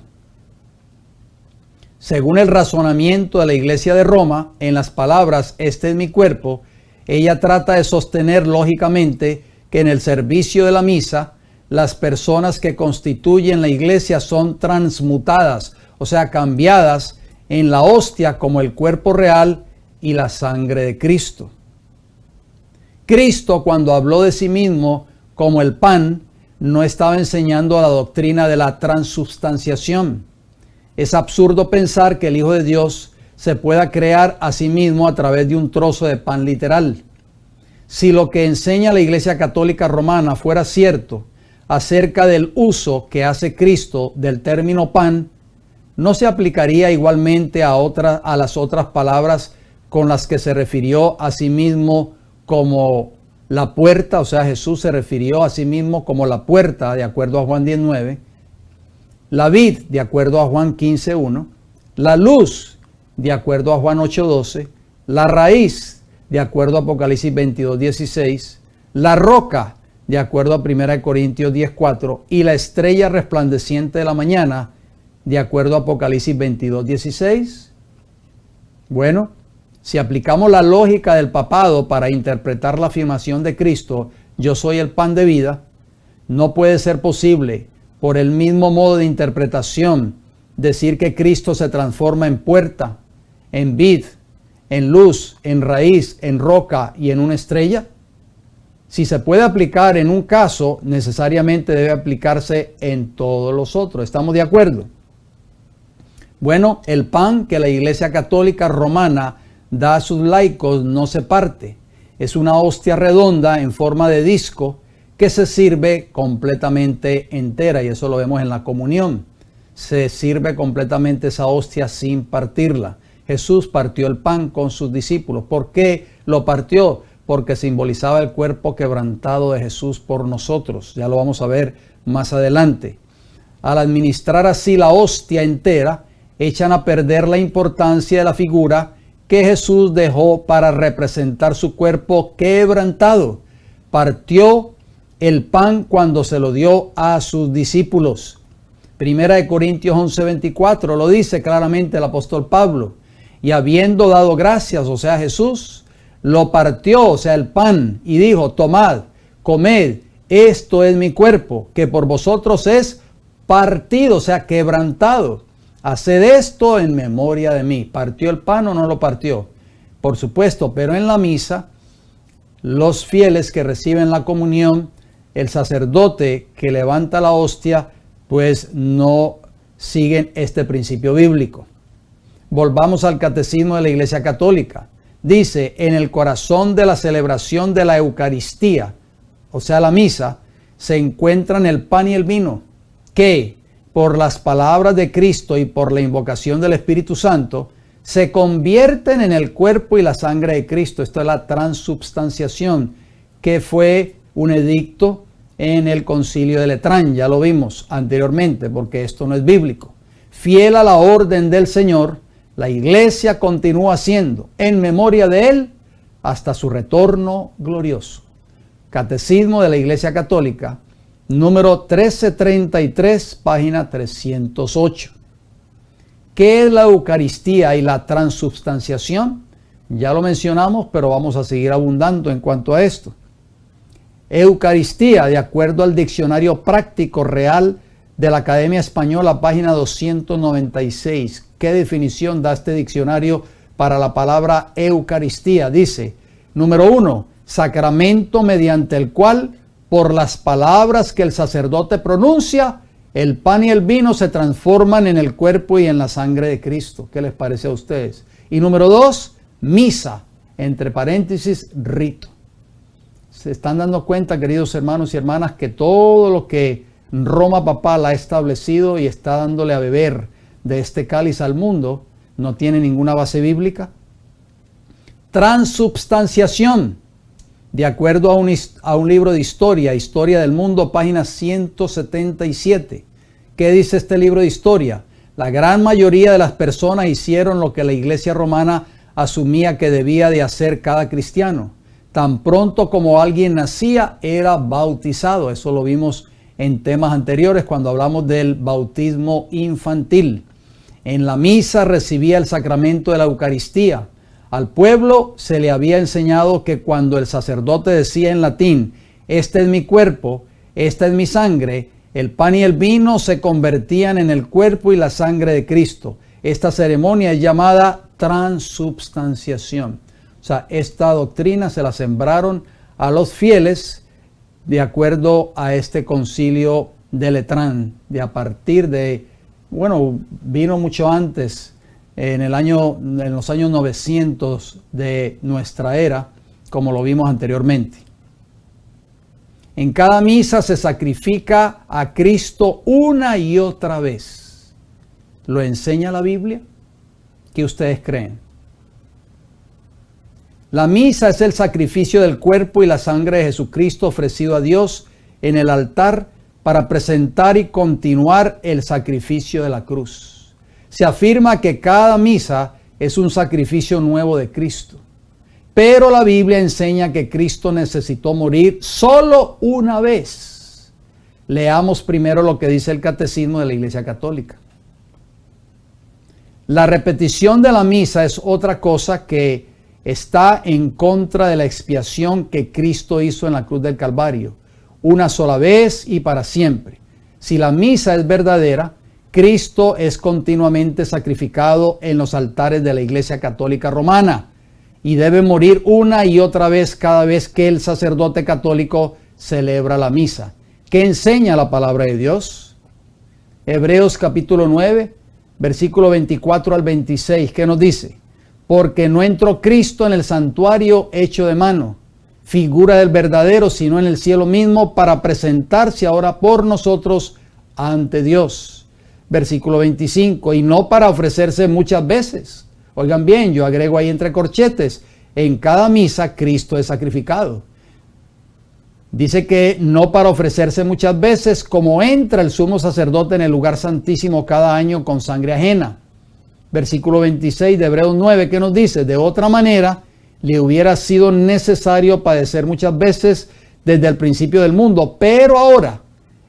Speaker 2: Según el razonamiento de la Iglesia de Roma, en las palabras, este es mi cuerpo, ella trata de sostener lógicamente que en el servicio de la misa, las personas que constituyen la iglesia son transmutadas, o sea, cambiadas en la hostia como el cuerpo real y la sangre de Cristo. Cristo, cuando habló de sí mismo como el pan, no estaba enseñando la doctrina de la transubstanciación. Es absurdo pensar que el Hijo de Dios se pueda crear a sí mismo a través de un trozo de pan literal. Si lo que enseña la Iglesia Católica Romana fuera cierto acerca del uso que hace Cristo del término pan, ¿no se aplicaría igualmente a las otras palabras con las que se refirió a sí mismo como la puerta? O sea, Jesús se refirió a sí mismo como la puerta, de acuerdo a Juan 19, la vid, de acuerdo a Juan 15:1, la luz, de acuerdo a Juan 8:12, la raíz, de acuerdo a Apocalipsis 22:16, la roca, de acuerdo a 1 Corintios 10:4, y la estrella resplandeciente de la mañana, de acuerdo a Apocalipsis 22:16. Bueno, si aplicamos la lógica del papado para interpretar la afirmación de Cristo, yo soy el pan de vida, no puede ser posible, por el mismo modo de interpretación, decir que Cristo se transforma en puerta, en vid, en luz, en raíz, en roca y en una estrella. Si se puede aplicar en un caso, necesariamente debe aplicarse en todos los otros. ¿Estamos de acuerdo? Bueno, el pan que la Iglesia Católica Romana da a sus laicos no se parte. Es una hostia redonda en forma de disco que se sirve completamente entera, y eso lo vemos en la comunión. Se sirve completamente esa hostia sin partirla. Jesús partió el pan con sus discípulos. ¿Por qué lo partió? Porque simbolizaba el cuerpo quebrantado de Jesús por nosotros. Ya lo vamos a ver más adelante. Al administrar así la hostia entera, echan a perder la importancia de la figura que Jesús dejó para representar su cuerpo quebrantado. Partió el pan cuando se lo dio a sus discípulos. 1 Corintios 11:24 lo dice claramente el apóstol Pablo. Y habiendo dado gracias, o sea Jesús, lo partió, o sea el pan, y dijo: tomad, comed, esto es mi cuerpo, que por vosotros es partido, o sea quebrantado. Haced esto en memoria de mí. ¿Partió el pan o no lo partió? Por supuesto, pero en la misa, los fieles que reciben la comunión, el sacerdote que levanta la hostia, pues no siguen este principio bíblico. Volvamos al Catecismo de la Iglesia Católica. Dice: en el corazón de la celebración de la Eucaristía, o sea la misa, se encuentran el pan y el vino, que por las palabras de Cristo y por la invocación del Espíritu Santo, se convierten en el cuerpo y la sangre de Cristo. Esto es la transubstanciación, que fue un edicto en el Concilio de Letrán. Ya lo vimos anteriormente, porque esto no es bíblico. Fiel a la orden del Señor, la Iglesia continúa haciendo en memoria de Él hasta su retorno glorioso. Catecismo de la Iglesia Católica, número 1333, página 308. ¿Qué es la Eucaristía y la transubstanciación? Ya lo mencionamos, pero vamos a seguir abundando en cuanto a esto. Eucaristía, de acuerdo al Diccionario Práctico Real de la Academia Española, página 296. ¿Qué definición da este diccionario para la palabra Eucaristía? Dice, número 1, sacramento mediante el cual, por las palabras que el sacerdote pronuncia, el pan y el vino se transforman en el cuerpo y en la sangre de Cristo. ¿Qué les parece a ustedes? Y número 2, misa, entre paréntesis, rito. Se están dando cuenta, queridos hermanos y hermanas, que todo lo que Roma papal ha establecido y está dándole a beber de este cáliz al mundo no tiene ninguna base bíblica. Transubstanciación, de acuerdo a un libro de historia, Historia del Mundo, página 177. ¿Qué dice este libro de historia? La gran mayoría de las personas hicieron lo que la Iglesia romana asumía que debía de hacer cada cristiano. Tan pronto como alguien nacía, era bautizado. Eso lo vimos en temas anteriores cuando hablamos del bautismo infantil. En la misa recibía el sacramento de la Eucaristía. Al pueblo se le había enseñado que cuando el sacerdote decía en latín, este es mi cuerpo, esta es mi sangre, el pan y el vino se convertían en el cuerpo y la sangre de Cristo. Esta ceremonia es llamada transubstanciación. O sea, esta doctrina se la sembraron a los fieles de acuerdo a este concilio de Letrán, de a partir de, vino mucho antes, en los años 900 de nuestra era, como lo vimos anteriormente. En cada misa se sacrifica a Cristo una y otra vez. ¿Lo enseña la Biblia? ¿Qué ustedes creen? La misa es el sacrificio del cuerpo y la sangre de Jesucristo ofrecido a Dios en el altar para presentar y continuar el sacrificio de la cruz. Se afirma que cada misa es un sacrificio nuevo de Cristo. Pero la Biblia enseña que Cristo necesitó morir solo una vez. Leamos primero lo que dice el Catecismo de la Iglesia Católica. La repetición de la misa es otra cosa que está en contra de la expiación que Cristo hizo en la cruz del Calvario, una sola vez y para siempre. Si la misa es verdadera, Cristo es continuamente sacrificado en los altares de la Iglesia Católica Romana y debe morir una y otra vez cada vez que el sacerdote católico celebra la misa. ¿Qué enseña la palabra de Dios? Hebreos capítulo 9, versículo 24 al 26, ¿qué nos dice? Porque no entró Cristo en el santuario hecho de mano, figura del verdadero, sino en el cielo mismo, para presentarse ahora por nosotros ante Dios. Versículo 25, y no para ofrecerse muchas veces. Oigan bien, yo agrego ahí entre corchetes, en cada misa Cristo es sacrificado. Dice que no para ofrecerse muchas veces, como entra el sumo sacerdote en el lugar santísimo cada año con sangre ajena. Versículo 26 de Hebreos 9, ¿qué nos dice? De otra manera, le hubiera sido necesario padecer muchas veces desde el principio del mundo, pero ahora,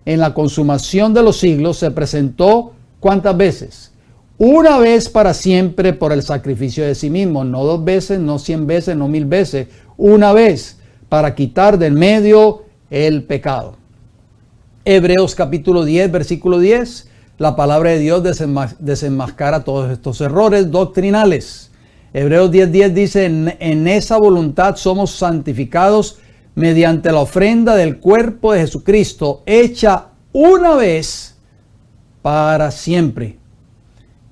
Speaker 2: en la consumación de los siglos, se presentó, ¿cuántas veces? Una vez para siempre por el sacrificio de sí mismo, no 2 veces, no 100 veces, no 1000 veces, una vez para quitar del medio el pecado. Hebreos capítulo 10, versículo 10. La palabra de Dios desenmascara todos estos errores doctrinales. Hebreos 10:10 dice, en esa voluntad somos santificados mediante la ofrenda del cuerpo de Jesucristo, hecha una vez para siempre.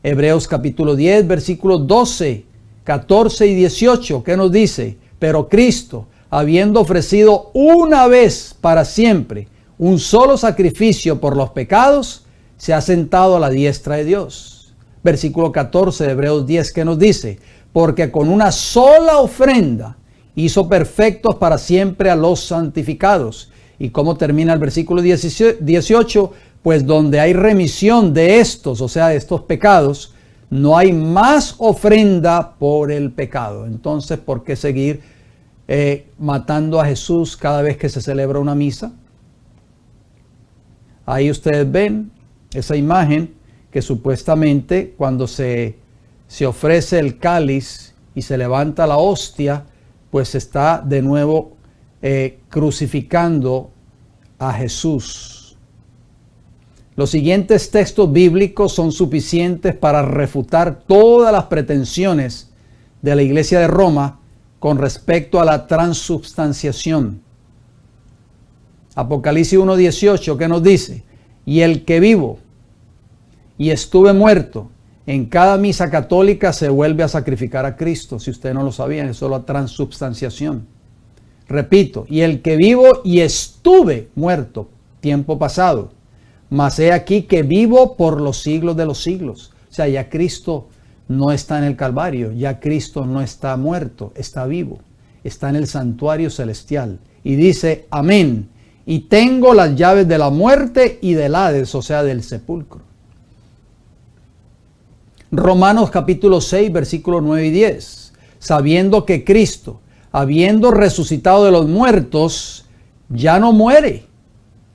Speaker 2: Hebreos capítulo 10, versículos 12, 14 y 18, ¿qué nos dice? Pero Cristo, habiendo ofrecido una vez para siempre un solo sacrificio por los pecados, se ha sentado a la diestra de Dios. Versículo 14 de Hebreos 10, ¿qué nos dice? Porque con una sola ofrenda hizo perfectos para siempre a los santificados. ¿Y cómo termina el versículo 18? Pues donde hay remisión de estos, o sea, de estos pecados, no hay más ofrenda por el pecado. Entonces, ¿por qué seguir matando a Jesús cada vez que se celebra una misa? Ahí ustedes ven esa imagen que supuestamente cuando se ofrece el cáliz y se levanta la hostia, pues está de nuevo crucificando a Jesús. Los siguientes textos bíblicos son suficientes para refutar todas las pretensiones de la Iglesia de Roma con respecto a la transubstanciación. Apocalipsis 1:18, ¿qué nos dice? Y el que vivo y estuve muerto, en cada misa católica se vuelve a sacrificar a Cristo. Si ustedes no lo sabían, eso es la transubstanciación. Repito, y el que vivo y estuve muerto, tiempo pasado, mas he aquí que vivo por los siglos de los siglos. O sea, ya Cristo no está en el Calvario, ya Cristo no está muerto, está vivo, está en el santuario celestial. Y dice, amén, y tengo las llaves de la muerte y del Hades, o sea, del sepulcro. Romanos capítulo 6, versículos 9 y 10. Sabiendo que Cristo, habiendo resucitado de los muertos, ya no muere.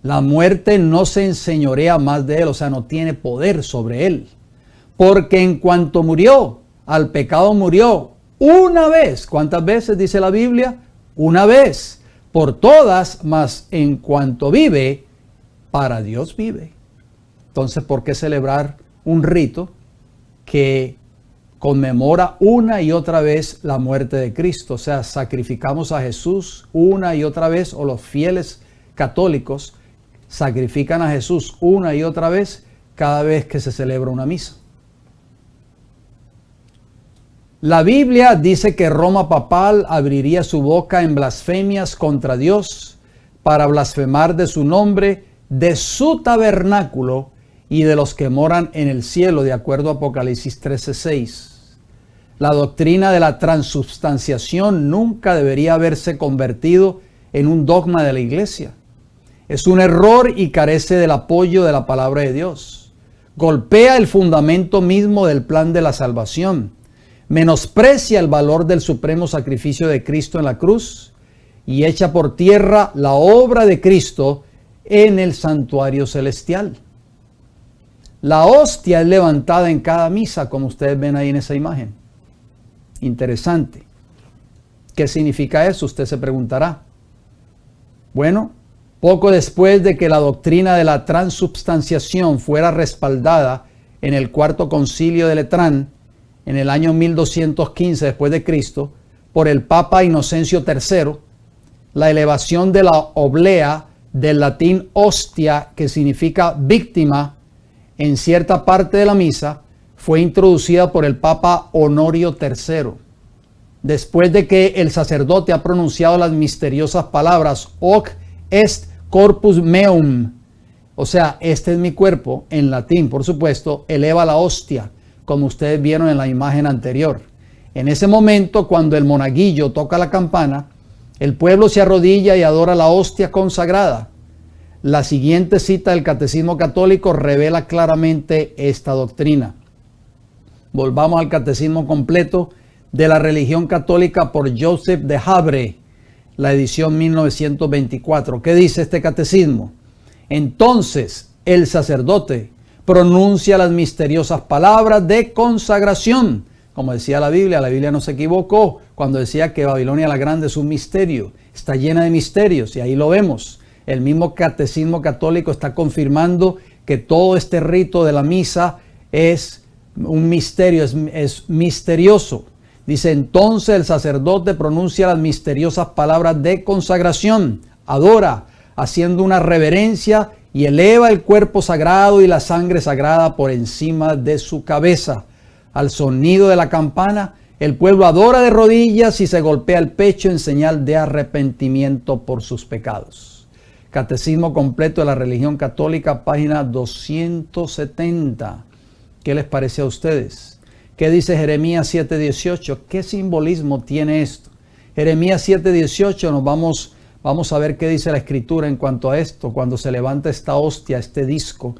Speaker 2: La muerte no se enseñorea más de él, o sea, no tiene poder sobre él. Porque en cuanto murió, al pecado murió una vez. ¿Cuántas veces dice la Biblia? Una vez. Por todas, mas en cuanto vive, para Dios vive. Entonces, ¿por qué celebrar un rito que conmemora una y otra vez la muerte de Cristo? O sea, sacrificamos a Jesús una y otra vez, o los fieles católicos sacrifican a Jesús una y otra vez cada vez que se celebra una misa. La Biblia dice que Roma papal abriría su boca en blasfemias contra Dios para blasfemar de su nombre, de su tabernáculo y de los que moran en el cielo, de acuerdo a Apocalipsis 13:6. La doctrina de la transubstanciación nunca debería haberse convertido en un dogma de la iglesia. Es un error y carece del apoyo de la palabra de Dios. Golpea el fundamento mismo del plan de la salvación. Menosprecia el valor del supremo sacrificio de Cristo en la cruz y echa por tierra la obra de Cristo en el santuario celestial. La hostia es levantada en cada misa, como ustedes ven ahí en esa imagen. Interesante. ¿Qué significa eso? Usted se preguntará. Bueno, poco después de que la doctrina de la transubstanciación fuera respaldada en el Cuarto Concilio de Letrán, en el año 1215 después de Cristo, por el Papa Inocencio III, la elevación de la oblea, del latín hostia, que significa víctima, en cierta parte de la misa, fue introducida por el Papa Honorio III. Después de que el sacerdote ha pronunciado las misteriosas palabras hoc est corpus meum, o sea, este es mi cuerpo, en latín, por supuesto, eleva la hostia, como ustedes vieron en la imagen anterior. En ese momento, cuando el monaguillo toca la campana, el pueblo se arrodilla y adora la hostia consagrada. La siguiente cita del Catecismo Católico revela claramente esta doctrina. Volvamos al Catecismo completo de la religión católica por Joseph de Habre, la edición 1924. ¿Qué dice este catecismo? Entonces, el sacerdote pronuncia las misteriosas palabras de consagración. Como decía la Biblia no se equivocó cuando decía que Babilonia la Grande es un misterio. Está llena de misterios y ahí lo vemos. El mismo Catecismo Católico está confirmando que todo este rito de la misa es un misterio, es misterioso. Dice, entonces el sacerdote pronuncia las misteriosas palabras de consagración, adora, haciendo una reverencia y eleva el cuerpo sagrado y la sangre sagrada por encima de su cabeza. Al sonido de la campana, el pueblo adora de rodillas y se golpea el pecho en señal de arrepentimiento por sus pecados. Catecismo completo de la religión católica, página 270. ¿Qué les parece a ustedes? ¿Qué dice Jeremías 7:18? ¿Qué simbolismo tiene esto? Jeremías 7:18, vamos a ver qué dice la Escritura en cuanto a esto. Cuando se levanta esta hostia, este disco,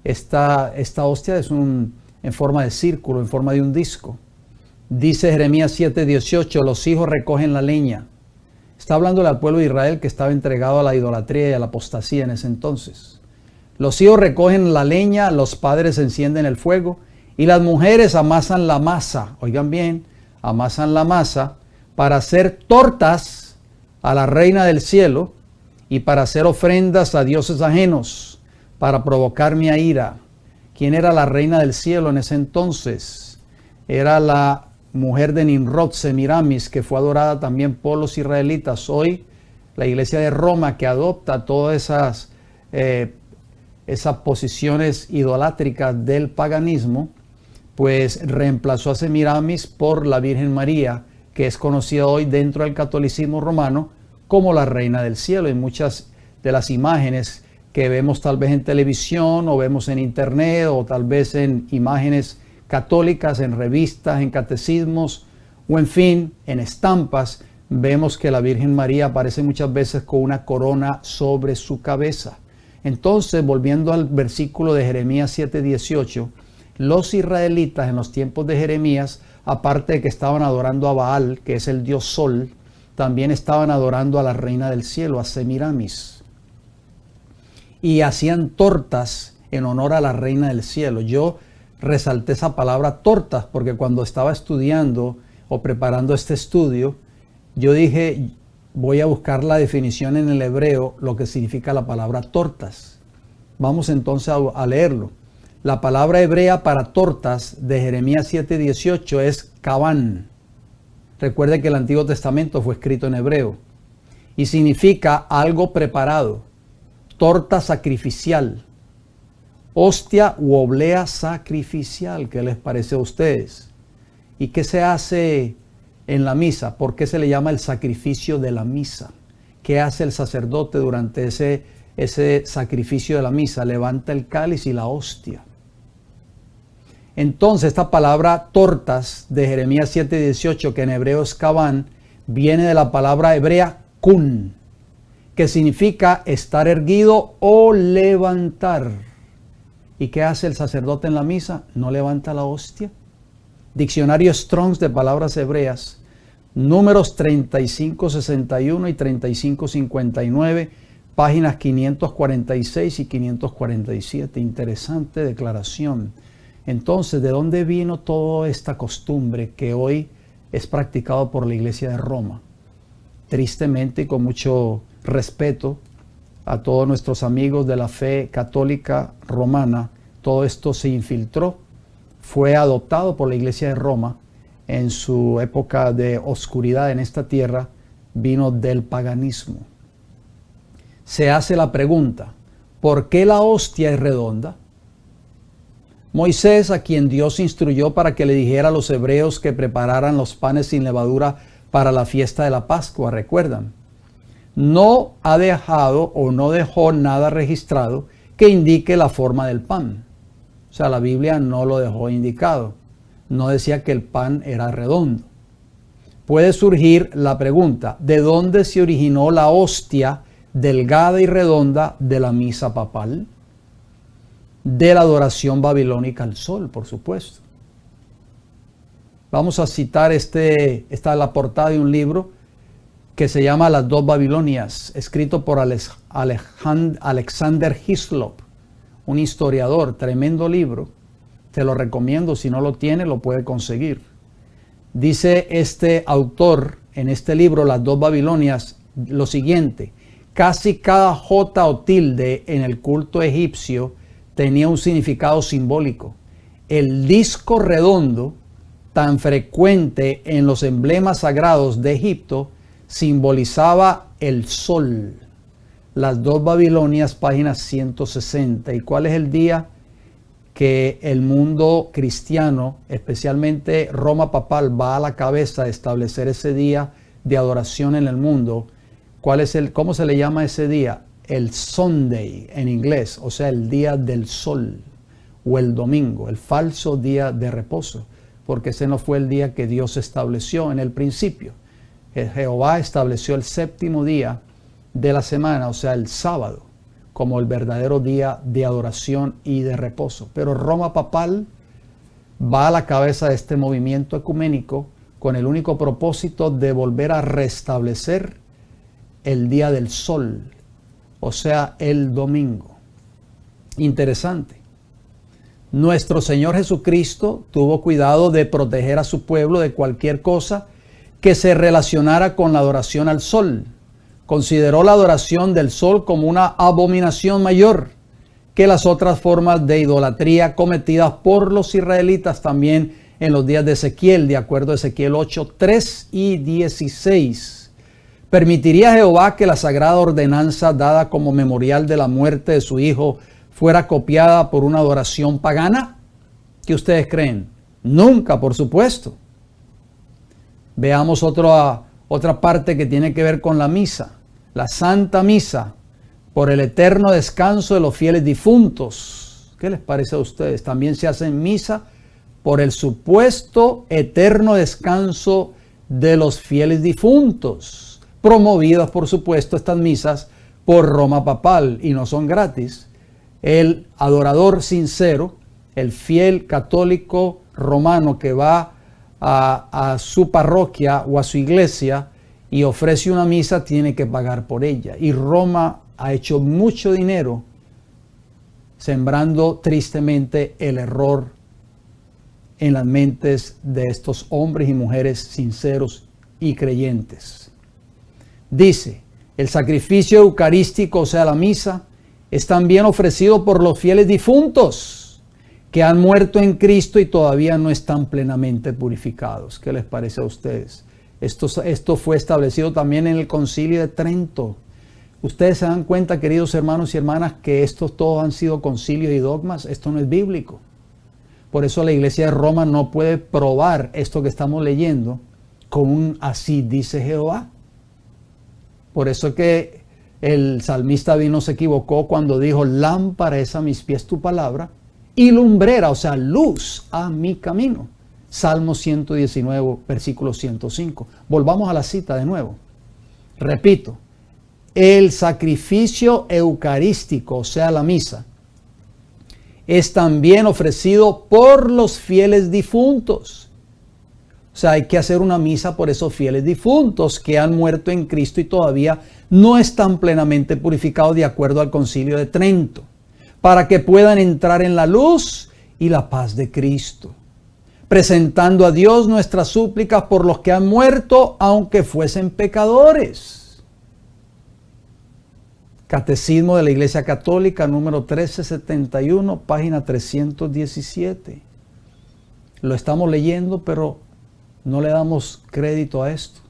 Speaker 2: esta hostia es en forma de círculo, en forma de un disco. Dice Jeremías 7:18, los hijos recogen la leña. Está hablándole al pueblo de Israel que estaba entregado a la idolatría y a la apostasía en ese entonces. Los hijos recogen la leña, los padres encienden el fuego y las mujeres amasan la masa. Oigan bien, amasan la masa para hacer tortas a la reina del cielo y para hacer ofrendas a dioses ajenos, para provocar mi ira. ¿Quién era la reina del cielo en ese entonces? Era la mujer de Nimrod, Semiramis, que fue adorada también por los israelitas. Hoy la iglesia de Roma, que adopta todas esas posiciones idolátricas del paganismo, pues reemplazó a Semiramis por la Virgen María, que es conocida hoy dentro del catolicismo romano como la reina del cielo. Y muchas de las imágenes que vemos tal vez en televisión o vemos en internet o tal vez en imágenes católicas, en revistas, en catecismos o en fin, en estampas, vemos que la Virgen María aparece muchas veces con una corona sobre su cabeza. Entonces, volviendo al versículo de Jeremías 7:18, los israelitas en los tiempos de Jeremías, aparte de que estaban adorando a Baal, que es el dios Sol, también estaban adorando a la reina del cielo, a Semiramis. Y hacían tortas en honor a la reina del cielo. Yo resalté esa palabra tortas porque cuando estaba estudiando o preparando este estudio, yo dije, voy a buscar la definición en el hebreo, lo que significa la palabra tortas. Vamos entonces a leerlo. La palabra hebrea para tortas de Jeremías 7:18 es kabán. Recuerde que el Antiguo Testamento fue escrito en hebreo y significa algo preparado, torta sacrificial, hostia u oblea sacrificial. ¿Qué les parece a ustedes? ¿Y qué se hace en la misa? ¿Por qué se le llama el sacrificio de la misa? ¿Qué hace el sacerdote durante ese sacrificio de la misa? Levanta el cáliz y la hostia. Entonces, esta palabra tortas de Jeremías 7:18, que en hebreo es kabán, viene de la palabra hebrea kun, que significa estar erguido o levantar. ¿Y qué hace el sacerdote en la misa? ¿No levanta la hostia? Diccionario Strong's de palabras hebreas, números 3561 y 3559, páginas 546 y 547. Interesante declaración. Entonces, ¿de dónde vino toda esta costumbre que hoy es practicado por la Iglesia de Roma? Tristemente y con mucho respeto a todos nuestros amigos de la fe católica romana, todo esto se infiltró, fue adoptado por la Iglesia de Roma en su época de oscuridad en esta tierra, vino del paganismo. Se hace la pregunta, ¿por qué la hostia es redonda? Moisés, a quien Dios instruyó para que le dijera a los hebreos que prepararan los panes sin levadura para la fiesta de la Pascua, recuerdan, no ha dejado o no dejó nada registrado que indique la forma del pan. O sea, la Biblia no lo dejó indicado. No decía que el pan era redondo. Puede surgir la pregunta, ¿de dónde se originó la hostia delgada y redonda de la misa papal? De la adoración babilónica al sol, por supuesto. Vamos a citar esta es la portada de un libro que se llama Las dos Babilonias, escrito por Alexander Hislop, un historiador, tremendo libro. Te lo recomiendo, si no lo tiene, lo puede conseguir. Dice este autor en este libro, Las dos Babilonias, lo siguiente: casi cada jota o tilde en el culto egipcio tenía un significado simbólico. El disco redondo, tan frecuente en los emblemas sagrados de Egipto, simbolizaba el sol. Las dos Babilonias, página 160. ¿Y cuál es el día que el mundo cristiano, especialmente Roma papal, va a la cabeza de establecer ese día de adoración en el mundo? ¿Cómo se le llama ese día? El Sunday en inglés, o sea, el día del sol, o el domingo, el falso día de reposo, porque ese no fue el día que Dios estableció en el principio. Jehová estableció el séptimo día de la semana, o sea, el sábado, como el verdadero día de adoración y de reposo. Pero Roma papal va a la cabeza de este movimiento ecuménico con el único propósito de volver a restablecer el día del sol, o sea, el domingo. Interesante. Nuestro Señor Jesucristo tuvo cuidado de proteger a su pueblo de cualquier cosa que se relacionara con la adoración al sol. Consideró la adoración del sol como una abominación mayor que las otras formas de idolatría cometidas por los israelitas también en los días de Ezequiel, de acuerdo a Ezequiel 8, 3 y 16. ¿Permitiría Jehová que la sagrada ordenanza dada como memorial de la muerte de su Hijo fuera copiada por una adoración pagana? ¿Qué ustedes creen? Nunca, por supuesto. Veamos otra parte que tiene que ver con la misa. La Santa Misa, por el eterno descanso de los fieles difuntos. ¿Qué les parece a ustedes? También se hace misa por el supuesto eterno descanso de los fieles difuntos, promovidas, por supuesto, estas misas por Roma Papal, y no son gratis. El adorador sincero, el fiel católico romano que va a su parroquia o a su iglesia y ofrece una misa, tiene que pagar por ella. Y Roma ha hecho mucho dinero sembrando tristemente el error en las mentes de estos hombres y mujeres sinceros y creyentes. Dice, el sacrificio eucarístico, o sea, la misa, es también ofrecido por los fieles difuntos que han muerto en Cristo y todavía no están plenamente purificados. ¿Qué les parece a ustedes? Esto fue establecido también en el Concilio de Trento. Ustedes se dan cuenta, queridos hermanos y hermanas, que estos todos han sido concilios y dogmas. Esto no es bíblico. Por eso la Iglesia de Roma no puede probar esto que estamos leyendo con un así dice Jehová. Por eso que el salmista no se equivocó cuando dijo, lámpara es a mis pies tu palabra y lumbrera, o sea, luz a mi camino. Salmo 119, versículo 105. Volvamos a la cita de nuevo. Repito, el sacrificio eucarístico, o sea, la misa, es también ofrecido por los fieles difuntos. O sea, hay que hacer una misa por esos fieles difuntos que han muerto en Cristo y todavía no están plenamente purificados de acuerdo al Concilio de Trento, para que puedan entrar en la luz y la paz de Cristo, presentando a Dios nuestras súplicas por los que han muerto, aunque fuesen pecadores. Catecismo de la Iglesia Católica, número 1371, página 317. Lo estamos leyendo, pero no le damos crédito a esto.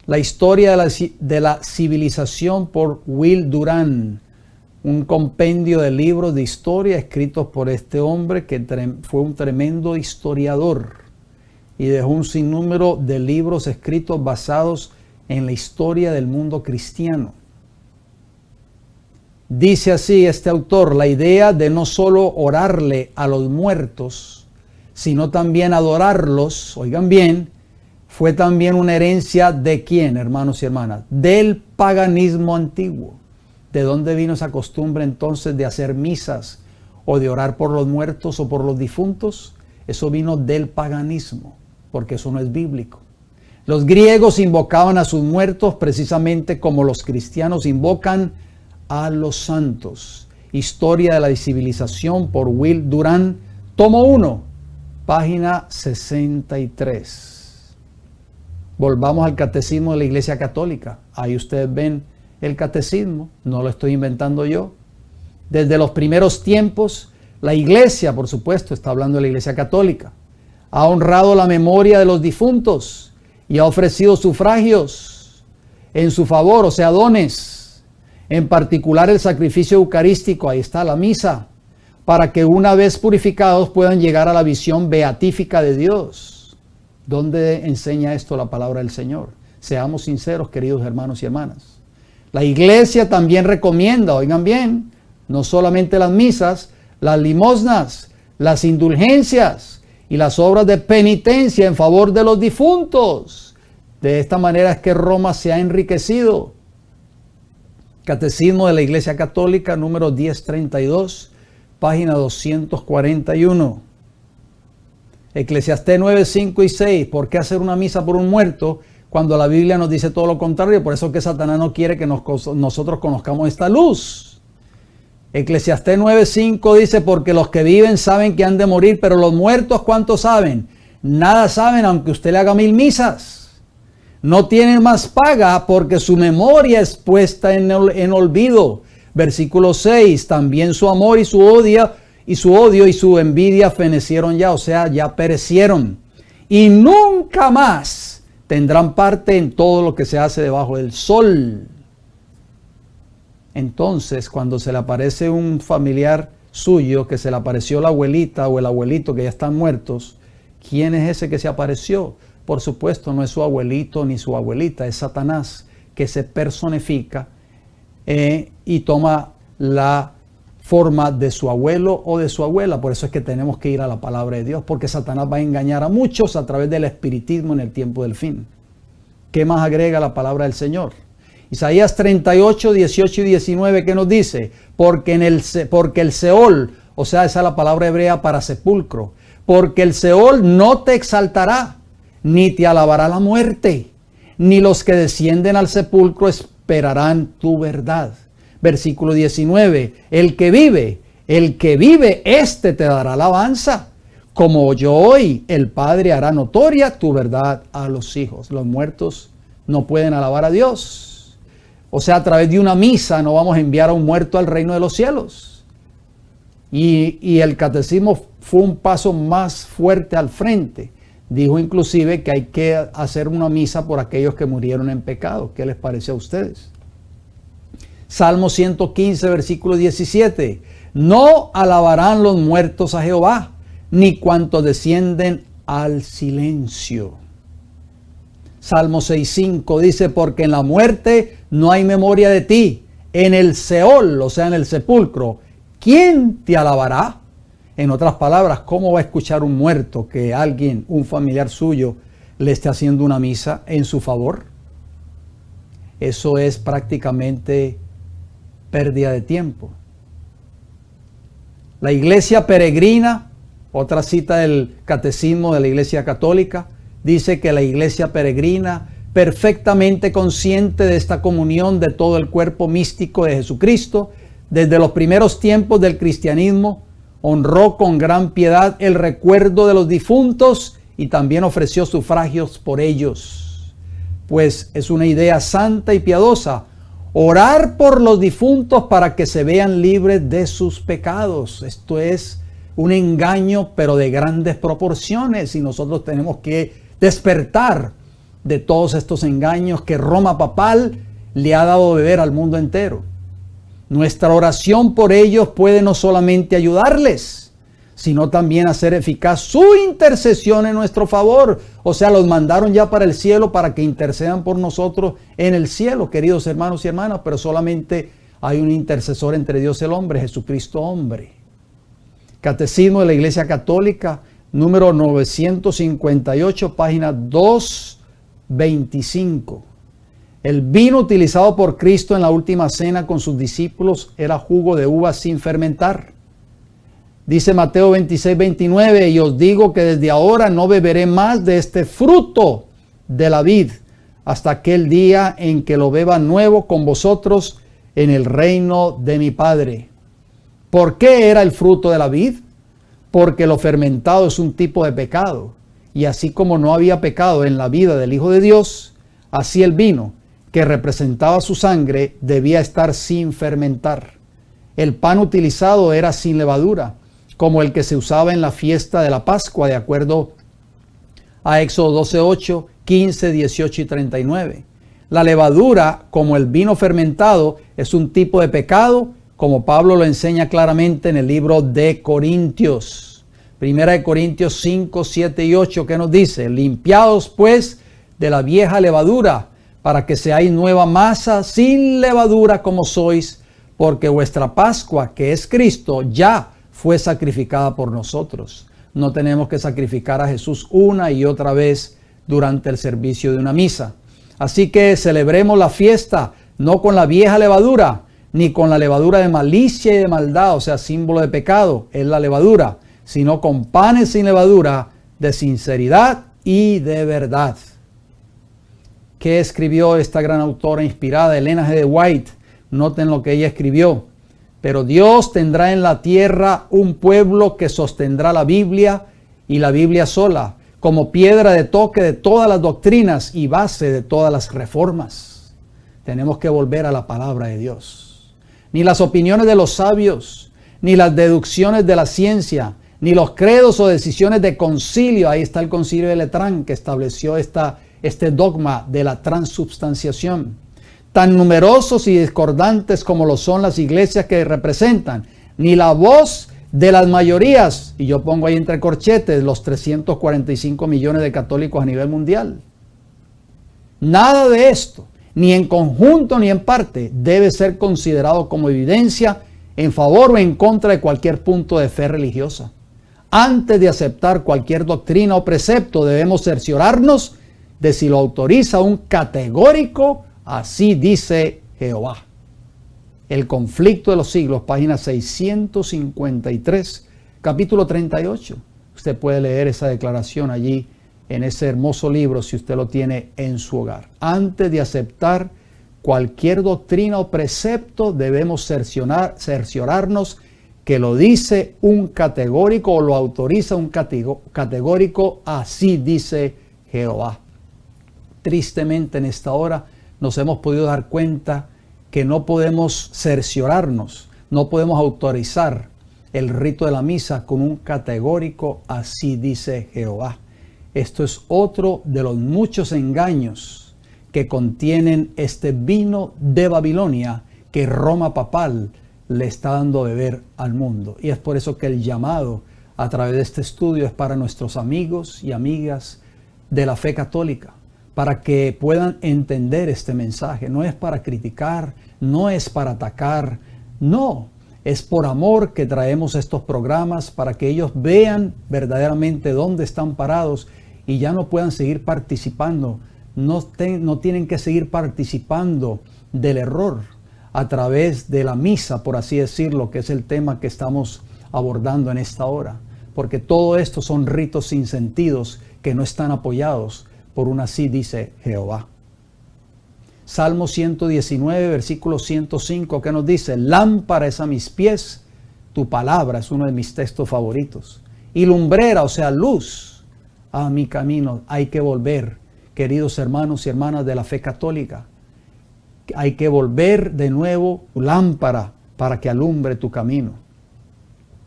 Speaker 2: La historia de la civilización por Will Durant, un compendio de libros de historia escritos por este hombre que fue un tremendo historiador y dejó un sinnúmero de libros escritos basados en la historia del mundo cristiano. Dice así este autor, la idea de no solo orarle a los muertos, sino también adorarlos, oigan bien, fue también una herencia de ¿quién, hermanos y hermanas? Del paganismo antiguo. ¿De dónde vino esa costumbre entonces de hacer misas o de orar por los muertos o por los difuntos? Eso vino del paganismo, porque eso no es bíblico. Los griegos invocaban a sus muertos precisamente como los cristianos invocan a los santos. Historia de la civilización por Will Durant, tomo 1, página 63. Volvamos al Catecismo de la Iglesia Católica. Ahí ustedes ven el catecismo, no lo estoy inventando yo. Desde los primeros tiempos, la Iglesia, por supuesto, está hablando de la Iglesia Católica, ha honrado la memoria de los difuntos y ha ofrecido sufragios en su favor, o sea, dones. En particular el sacrificio eucarístico, ahí está la misa, para que una vez purificados puedan llegar a la visión beatífica de Dios. ¿Dónde enseña esto la palabra del Señor? Seamos sinceros, queridos hermanos y hermanas. La Iglesia también recomienda, oigan bien, no solamente las misas, las limosnas, las indulgencias y las obras de penitencia en favor de los difuntos. De esta manera es que Roma se ha enriquecido. Catecismo de la Iglesia Católica, número 1032, página 241. Eclesiastés 9, 5 y 6. ¿Por qué hacer una misa por un muerto cuando la Biblia nos dice todo lo contrario? Por eso que Satanás no quiere que nosotros conozcamos esta luz. Eclesiastés 9:5 dice, porque los que viven saben que han de morir, pero los muertos, ¿cuánto saben? Nada saben, aunque usted le haga 1000 misas. No tienen más paga porque su memoria es puesta en olvido. Versículo 6, también su amor y su odio y su envidia fenecieron ya, o sea, ya perecieron. Y nunca más tendrán parte en todo lo que se hace debajo del sol. Entonces, cuando se le aparece un familiar suyo, que se le apareció la abuelita o el abuelito que ya están muertos, ¿quién es ese que se apareció? Por supuesto, no es su abuelito ni su abuelita, es Satanás, que se personifica y toma la forma de su abuelo o de su abuela. Por eso es que tenemos que ir a la palabra de Dios, porque Satanás va a engañar a muchos a través del espiritismo en el tiempo del fin. ¿Qué más agrega la palabra del Señor? Isaías 38, 18 y 19, ¿qué nos dice? Porque el Seol, o sea, esa es la palabra hebrea para sepulcro, porque el Seol no te exaltará, ni te alabará la muerte, ni los que descienden al sepulcro esperarán tu verdad. Versículo 19, el que vive, éste te dará alabanza. Como yo hoy, el Padre hará notoria tu verdad a los hijos. Los muertos no pueden alabar a Dios. O sea, a través de una misa no vamos a enviar a un muerto al reino de los cielos. Y el catecismo fue un paso más fuerte al frente. Dijo inclusive que hay que hacer una misa por aquellos que murieron en pecado. ¿Qué les parece a ustedes? Salmo 115, versículo 17. No alabarán los muertos a Jehová, ni cuantos descienden al silencio. Salmo 6:5 dice, porque en la muerte no hay memoria de ti. En el Seol, o sea, en el sepulcro, ¿quién te alabará? En otras palabras, ¿cómo va a escuchar un muerto que alguien, un familiar suyo, le esté haciendo una misa en su favor? Eso es prácticamente pérdida de tiempo. La iglesia peregrina, otra cita del catecismo de la Iglesia Católica, dice que la iglesia peregrina, perfectamente consciente de esta comunión de todo el cuerpo místico de Jesucristo, desde los primeros tiempos del cristianismo, honró con gran piedad el recuerdo de los difuntos y también ofreció sufragios por ellos. Pues es una idea santa y piadosa, orar por los difuntos para que se vean libres de sus pecados. Esto es un engaño, pero de grandes proporciones, y nosotros tenemos que despertar de todos estos engaños que Roma papal le ha dado a beber al mundo entero. Nuestra oración por ellos puede no solamente ayudarles, sino también hacer eficaz su intercesión en nuestro favor. O sea, los mandaron ya para el cielo para que intercedan por nosotros en el cielo, queridos hermanos y hermanas, pero solamente hay un intercesor entre Dios y el hombre, Jesucristo hombre. Catecismo de la Iglesia Católica, número 958, página 225. El vino utilizado por Cristo en la última cena con sus discípulos era jugo de uva sin fermentar. Dice Mateo 26, 29, y os digo que desde ahora no beberé más de este fruto de la vid, hasta aquel día en que lo beba nuevo con vosotros en el reino de mi Padre. ¿Por qué era el fruto de la vid? Porque lo fermentado es un tipo de pecado. Y así como no había pecado en la vida del Hijo de Dios, así el vino, que representaba su sangre, debía estar sin fermentar. El pan utilizado era sin levadura, como el que se usaba en la fiesta de la Pascua, de acuerdo a Éxodo 12:8, 15, 18 y 39. La levadura, como el vino fermentado, es un tipo de pecado, como Pablo lo enseña claramente en el libro de Corintios. Primera de Corintios 5, 7 y 8, que nos dice, limpiaos pues de la vieja levadura, para que seáis nueva masa sin levadura como sois, porque vuestra Pascua, que es Cristo, ya fue sacrificada por nosotros. No tenemos que sacrificar a Jesús una y otra vez durante el servicio de una misa. Así que celebremos la fiesta, no con la vieja levadura, ni con la levadura de malicia y de maldad, o sea, símbolo de pecado, es la levadura, sino con panes sin levadura, de sinceridad y de verdad. ¿Qué escribió esta gran autora inspirada, Elena G. de White? Noten lo que ella escribió. Pero Dios tendrá en la tierra un pueblo que sostendrá la Biblia y la Biblia sola, como piedra de toque de todas las doctrinas y base de todas las reformas. Tenemos que volver a la palabra de Dios. Ni las opiniones de los sabios, ni las deducciones de la ciencia, ni los credos o decisiones de concilio. Ahí está el concilio de Letrán que estableció este dogma de la transubstanciación. Tan numerosos y discordantes como lo son las iglesias que representan, ni la voz de las mayorías, y yo pongo ahí entre corchetes los 345 millones de católicos a nivel mundial. Nada de esto, ni en conjunto ni en parte, debe ser considerado como evidencia en favor o en contra de cualquier punto de fe religiosa. Antes de aceptar cualquier doctrina o precepto, debemos cerciorarnos de si lo autoriza un categórico "así dice Jehová". El conflicto de los siglos, página 653, capítulo 38. Usted puede leer esa declaración allí en ese hermoso libro si usted lo tiene en su hogar. Antes de aceptar cualquier doctrina o precepto, debemos cerciorarnos que lo dice un categórico o lo autoriza un categórico "así dice Jehová". Tristemente en esta hora nos hemos podido dar cuenta que no podemos cerciorarnos, no podemos autorizar el rito de la misa con un categórico "así dice Jehová". Esto es otro de los muchos engaños que contienen este vino de Babilonia que Roma papal le está dando a beber al mundo. Y es por eso que el llamado a través de este estudio es para nuestros amigos y amigas de la fe católica, para que puedan entender este mensaje. No es para criticar, no es para atacar, no, es por amor que traemos estos programas para que ellos vean verdaderamente dónde están parados y ya no puedan seguir participando, no tienen que seguir participando del error a través de la misa, por así decirlo, que es el tema que estamos abordando en esta hora, porque todo esto son ritos sin sentidos que no están apoyados por un "así dice Jehová". Salmo 119, versículo 105, que nos dice: "Lámpara es a mis pies tu palabra", es uno de mis textos favoritos, "y lumbrera", o sea, luz, a mi camino. Hay que volver, queridos hermanos y hermanas de la fe católica, hay que volver de nuevo tu lámpara para que alumbre tu camino.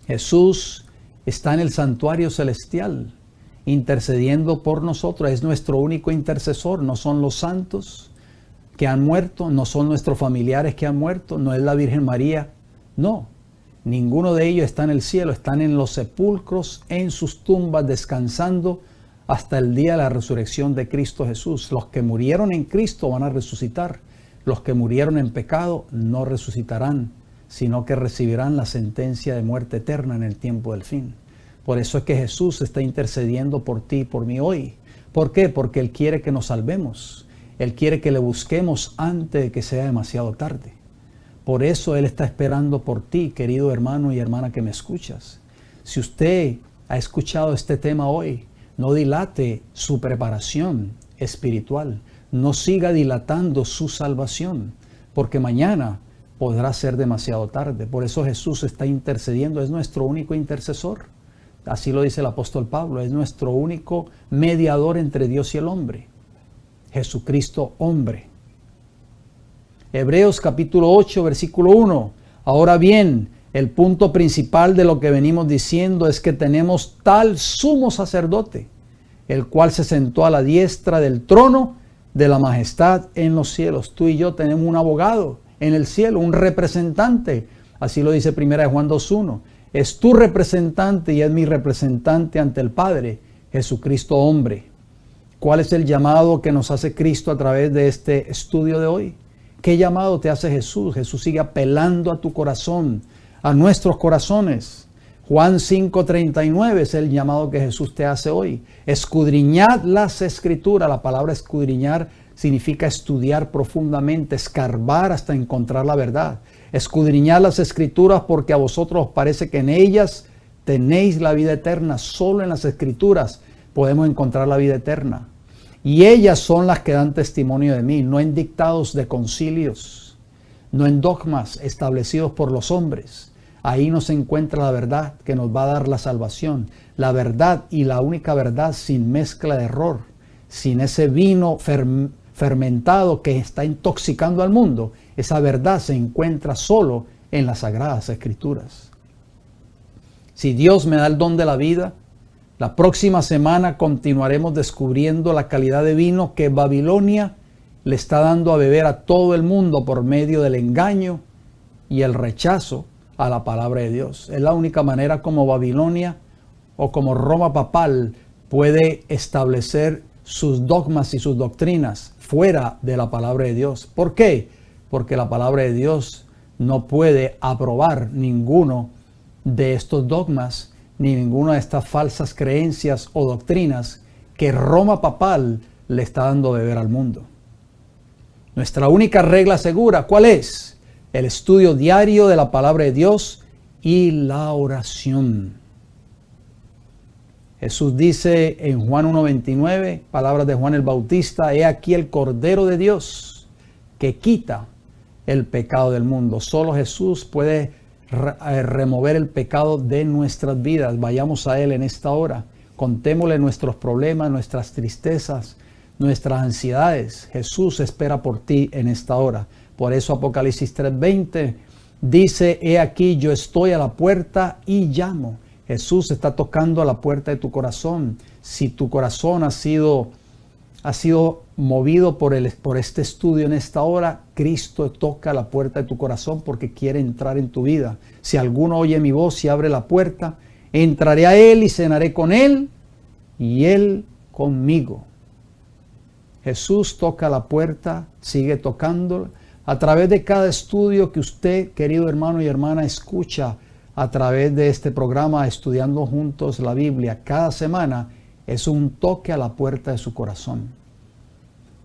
Speaker 2: Jesús está en el santuario celestial intercediendo por nosotros, es nuestro único intercesor. No son los santos que han muerto, no son nuestros familiares que han muerto, no es la Virgen María, no, ninguno de ellos está en el cielo, están en los sepulcros, en sus tumbas, descansando hasta el día de la resurrección de Cristo Jesús. Los que murieron en Cristo van a resucitar, los que murieron en pecado no resucitarán, sino que recibirán la sentencia de muerte eterna en el tiempo del fin. Por eso es que Jesús está intercediendo por ti y por mí hoy. ¿Por qué? Porque Él quiere que nos salvemos. Él quiere que le busquemos antes de que sea demasiado tarde. Por eso Él está esperando por ti, querido hermano y hermana que me escuchas. Si usted ha escuchado este tema hoy, no dilate su preparación espiritual. No siga dilatando su salvación, porque mañana podrá ser demasiado tarde. Por eso Jesús está intercediendo, es nuestro único intercesor. Así lo dice el apóstol Pablo, es nuestro único mediador entre Dios y el hombre. Jesucristo hombre. Hebreos capítulo 8, versículo 1. Ahora bien, el punto principal de lo que venimos diciendo es que tenemos tal sumo sacerdote, el cual se sentó a la diestra del trono de la majestad en los cielos. Tú y yo tenemos un abogado en el cielo, un representante. Así lo dice 1 Juan 2:1. Es tu representante y es mi representante ante el Padre, Jesucristo hombre. ¿Cuál es el llamado que nos hace Cristo a través de este estudio de hoy? ¿Qué llamado te hace Jesús? Jesús sigue apelando a tu corazón, a nuestros corazones. Juan 5:39 es el llamado que Jesús te hace hoy. Escudriñad las Escrituras. La palabra escudriñar significa estudiar profundamente, escarbar hasta encontrar la verdad. Escudriñad las Escrituras porque a vosotros os parece que en ellas tenéis la vida eterna. Solo en las Escrituras podemos encontrar la vida eterna. Y ellas son las que dan testimonio de mí, no en dictados de concilios, no en dogmas establecidos por los hombres. Ahí no se encuentra la verdad que nos va a dar la salvación. La verdad y la única verdad sin mezcla de error, sin ese vino fermentado que está intoxicando al mundo. Esa verdad se encuentra solo en las Sagradas Escrituras. Si Dios me da el don de la vida, la próxima semana continuaremos descubriendo la calidad de vino que Babilonia le está dando a beber a todo el mundo por medio del engaño y el rechazo a la palabra de Dios. Es la única manera como Babilonia o como Roma papal puede establecer sus dogmas y sus doctrinas fuera de la palabra de Dios. ¿Por qué? Porque la palabra de Dios no puede aprobar ninguno de estos dogmas ni ninguna de estas falsas creencias o doctrinas que Roma papal le está dando a beber al mundo. Nuestra única regla segura, ¿cuál es? El estudio diario de la palabra de Dios y la oración. Jesús dice en Juan 1:29, palabras de Juan el Bautista: he aquí el Cordero de Dios que quita el pecado del mundo. Solo Jesús puede remover el pecado de nuestras vidas. Vayamos a Él en esta hora. Contémosle nuestros problemas, nuestras tristezas, nuestras ansiedades. Jesús espera por ti en esta hora. Por eso Apocalipsis 3:20 dice: he aquí yo estoy a la puerta y llamo. Jesús está tocando a la puerta de tu corazón. Si tu corazón ha sido movido por este estudio en esta hora, Cristo toca la puerta de tu corazón porque quiere entrar en tu vida. Si alguno oye mi voz y abre la puerta, entraré a Él y cenaré con Él y Él conmigo. Jesús toca la puerta, sigue tocándola. A través de cada estudio que usted, querido hermano y hermana, escucha a través de este programa Estudiando Juntos la Biblia cada semana, es un toque a la puerta de su corazón.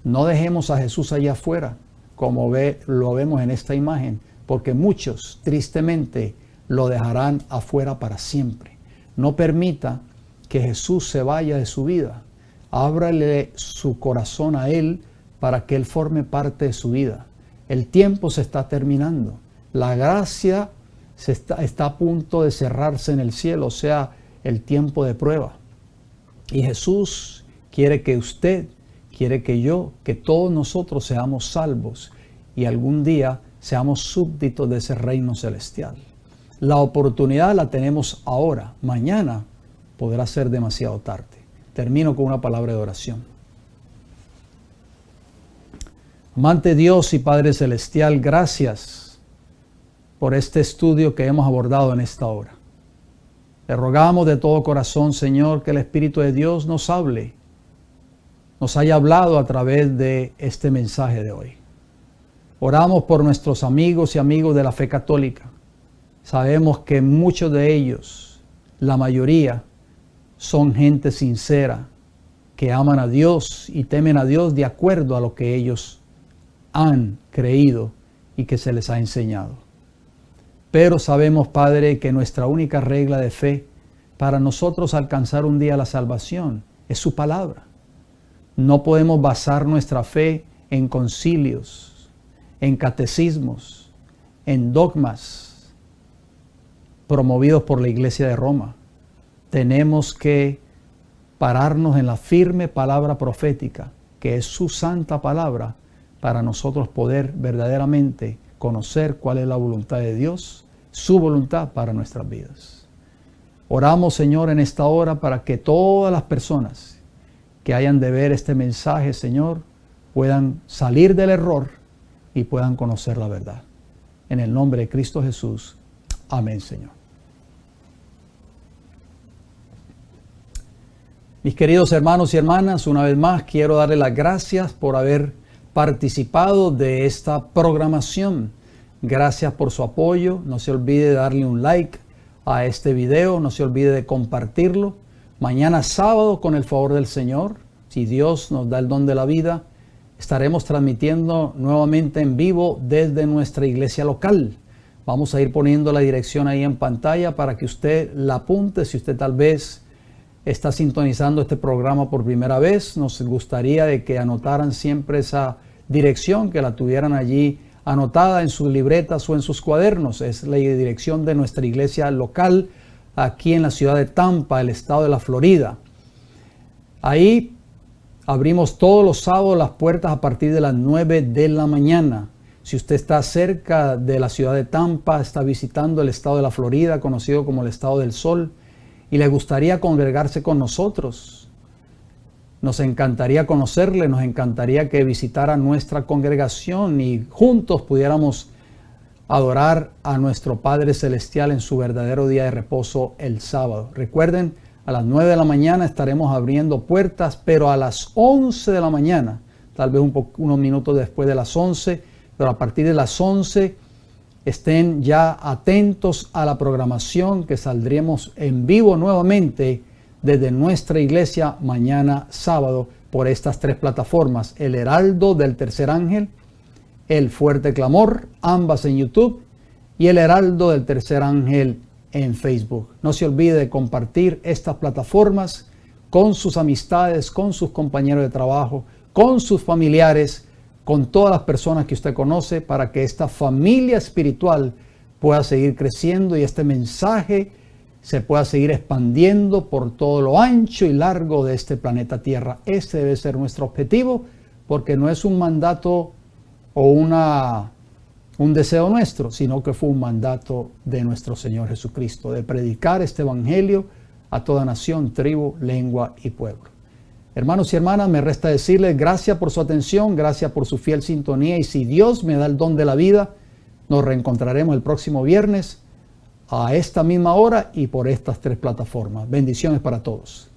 Speaker 2: No dejemos a Jesús allá afuera, como lo vemos en esta imagen, porque muchos, tristemente, lo dejarán afuera para siempre. No permita que Jesús se vaya de su vida. Ábrale su corazón a Él para que Él forme parte de su vida. El tiempo se está terminando. La gracia está a punto de cerrarse en el cielo, o sea, el tiempo de prueba. Y Jesús quiere que usted, quiere que yo, que todos nosotros seamos salvos y algún día seamos súbditos de ese reino celestial. La oportunidad la tenemos ahora. Mañana podrá ser demasiado tarde. Termino con una palabra de oración. Amante Dios y Padre Celestial, gracias por este estudio que hemos abordado en esta hora. Le rogamos de todo corazón, Señor, que el Espíritu de Dios nos hable, nos haya hablado a través de este mensaje de hoy. Oramos por nuestros amigos y amigos de la fe católica. Sabemos que muchos de ellos, la mayoría, son gente sincera, que aman a Dios y temen a Dios de acuerdo a lo que ellos han creído y que se les ha enseñado. Pero sabemos, Padre, que nuestra única regla de fe para nosotros alcanzar un día la salvación es su palabra. No podemos basar nuestra fe en concilios, en catecismos, en dogmas promovidos por la Iglesia de Roma. Tenemos que pararnos en la firme palabra profética, que es su santa palabra, para nosotros poder verdaderamente conocer cuál es la voluntad de Dios, su voluntad para nuestras vidas. Oramos, Señor, en esta hora para que todas las personas que hayan de ver este mensaje, Señor, puedan salir del error y puedan conocer la verdad. En el nombre de Cristo Jesús. Amén, Señor. Mis queridos hermanos y hermanas, una vez más quiero darle las gracias por haber participado de esta programación. Gracias por su apoyo. No se olvide de darle un like a este video. No se olvide de compartirlo. Mañana sábado, con el favor del Señor, si Dios nos da el don de la vida, estaremos transmitiendo nuevamente en vivo desde nuestra iglesia local. Vamos a ir poniendo la dirección ahí en pantalla para que usted la apunte. Si usted tal vez está sintonizando este programa por primera vez, nos gustaría de que anotaran siempre esa dirección, que la tuvieran allí anotada en sus libretas o en sus cuadernos. Es la dirección de nuestra iglesia local aquí en la ciudad de Tampa, el estado de la Florida. Ahí abrimos todos los sábados las puertas a partir de las 9 de la mañana. Si usted está cerca de la ciudad de Tampa, está visitando el estado de la Florida, conocido como el estado del sol, y le gustaría congregarse con nosotros, nos encantaría conocerle, nos encantaría que visitara nuestra congregación y juntos pudiéramos adorar a nuestro Padre Celestial en su verdadero día de reposo el sábado. Recuerden, a las 9 de la mañana estaremos abriendo puertas, pero a las 11 de la mañana, tal vez unos minutos después de las 11, pero a partir de las 11 estén ya atentos a la programación que saldremos en vivo nuevamente desde nuestra iglesia mañana sábado por estas tres plataformas: el Heraldo del Tercer Ángel, el Fuerte Clamor, ambas en YouTube, y el Heraldo del Tercer Ángel en Facebook. No se olvide de compartir estas plataformas con sus amistades, con sus compañeros de trabajo, con sus familiares, con todas las personas que usted conoce, para que esta familia espiritual pueda seguir creciendo y este mensaje se pueda seguir expandiendo por todo lo ancho y largo de este planeta Tierra. Este debe ser nuestro objetivo, porque no es un mandato o un deseo nuestro, sino que fue un mandato de nuestro Señor Jesucristo, de predicar este evangelio a toda nación, tribu, lengua y pueblo. Hermanos y hermanas, me resta decirles gracias por su atención, gracias por su fiel sintonía, y si Dios me da el don de la vida, nos reencontraremos el próximo viernes a esta misma hora y por estas tres plataformas. Bendiciones para todos.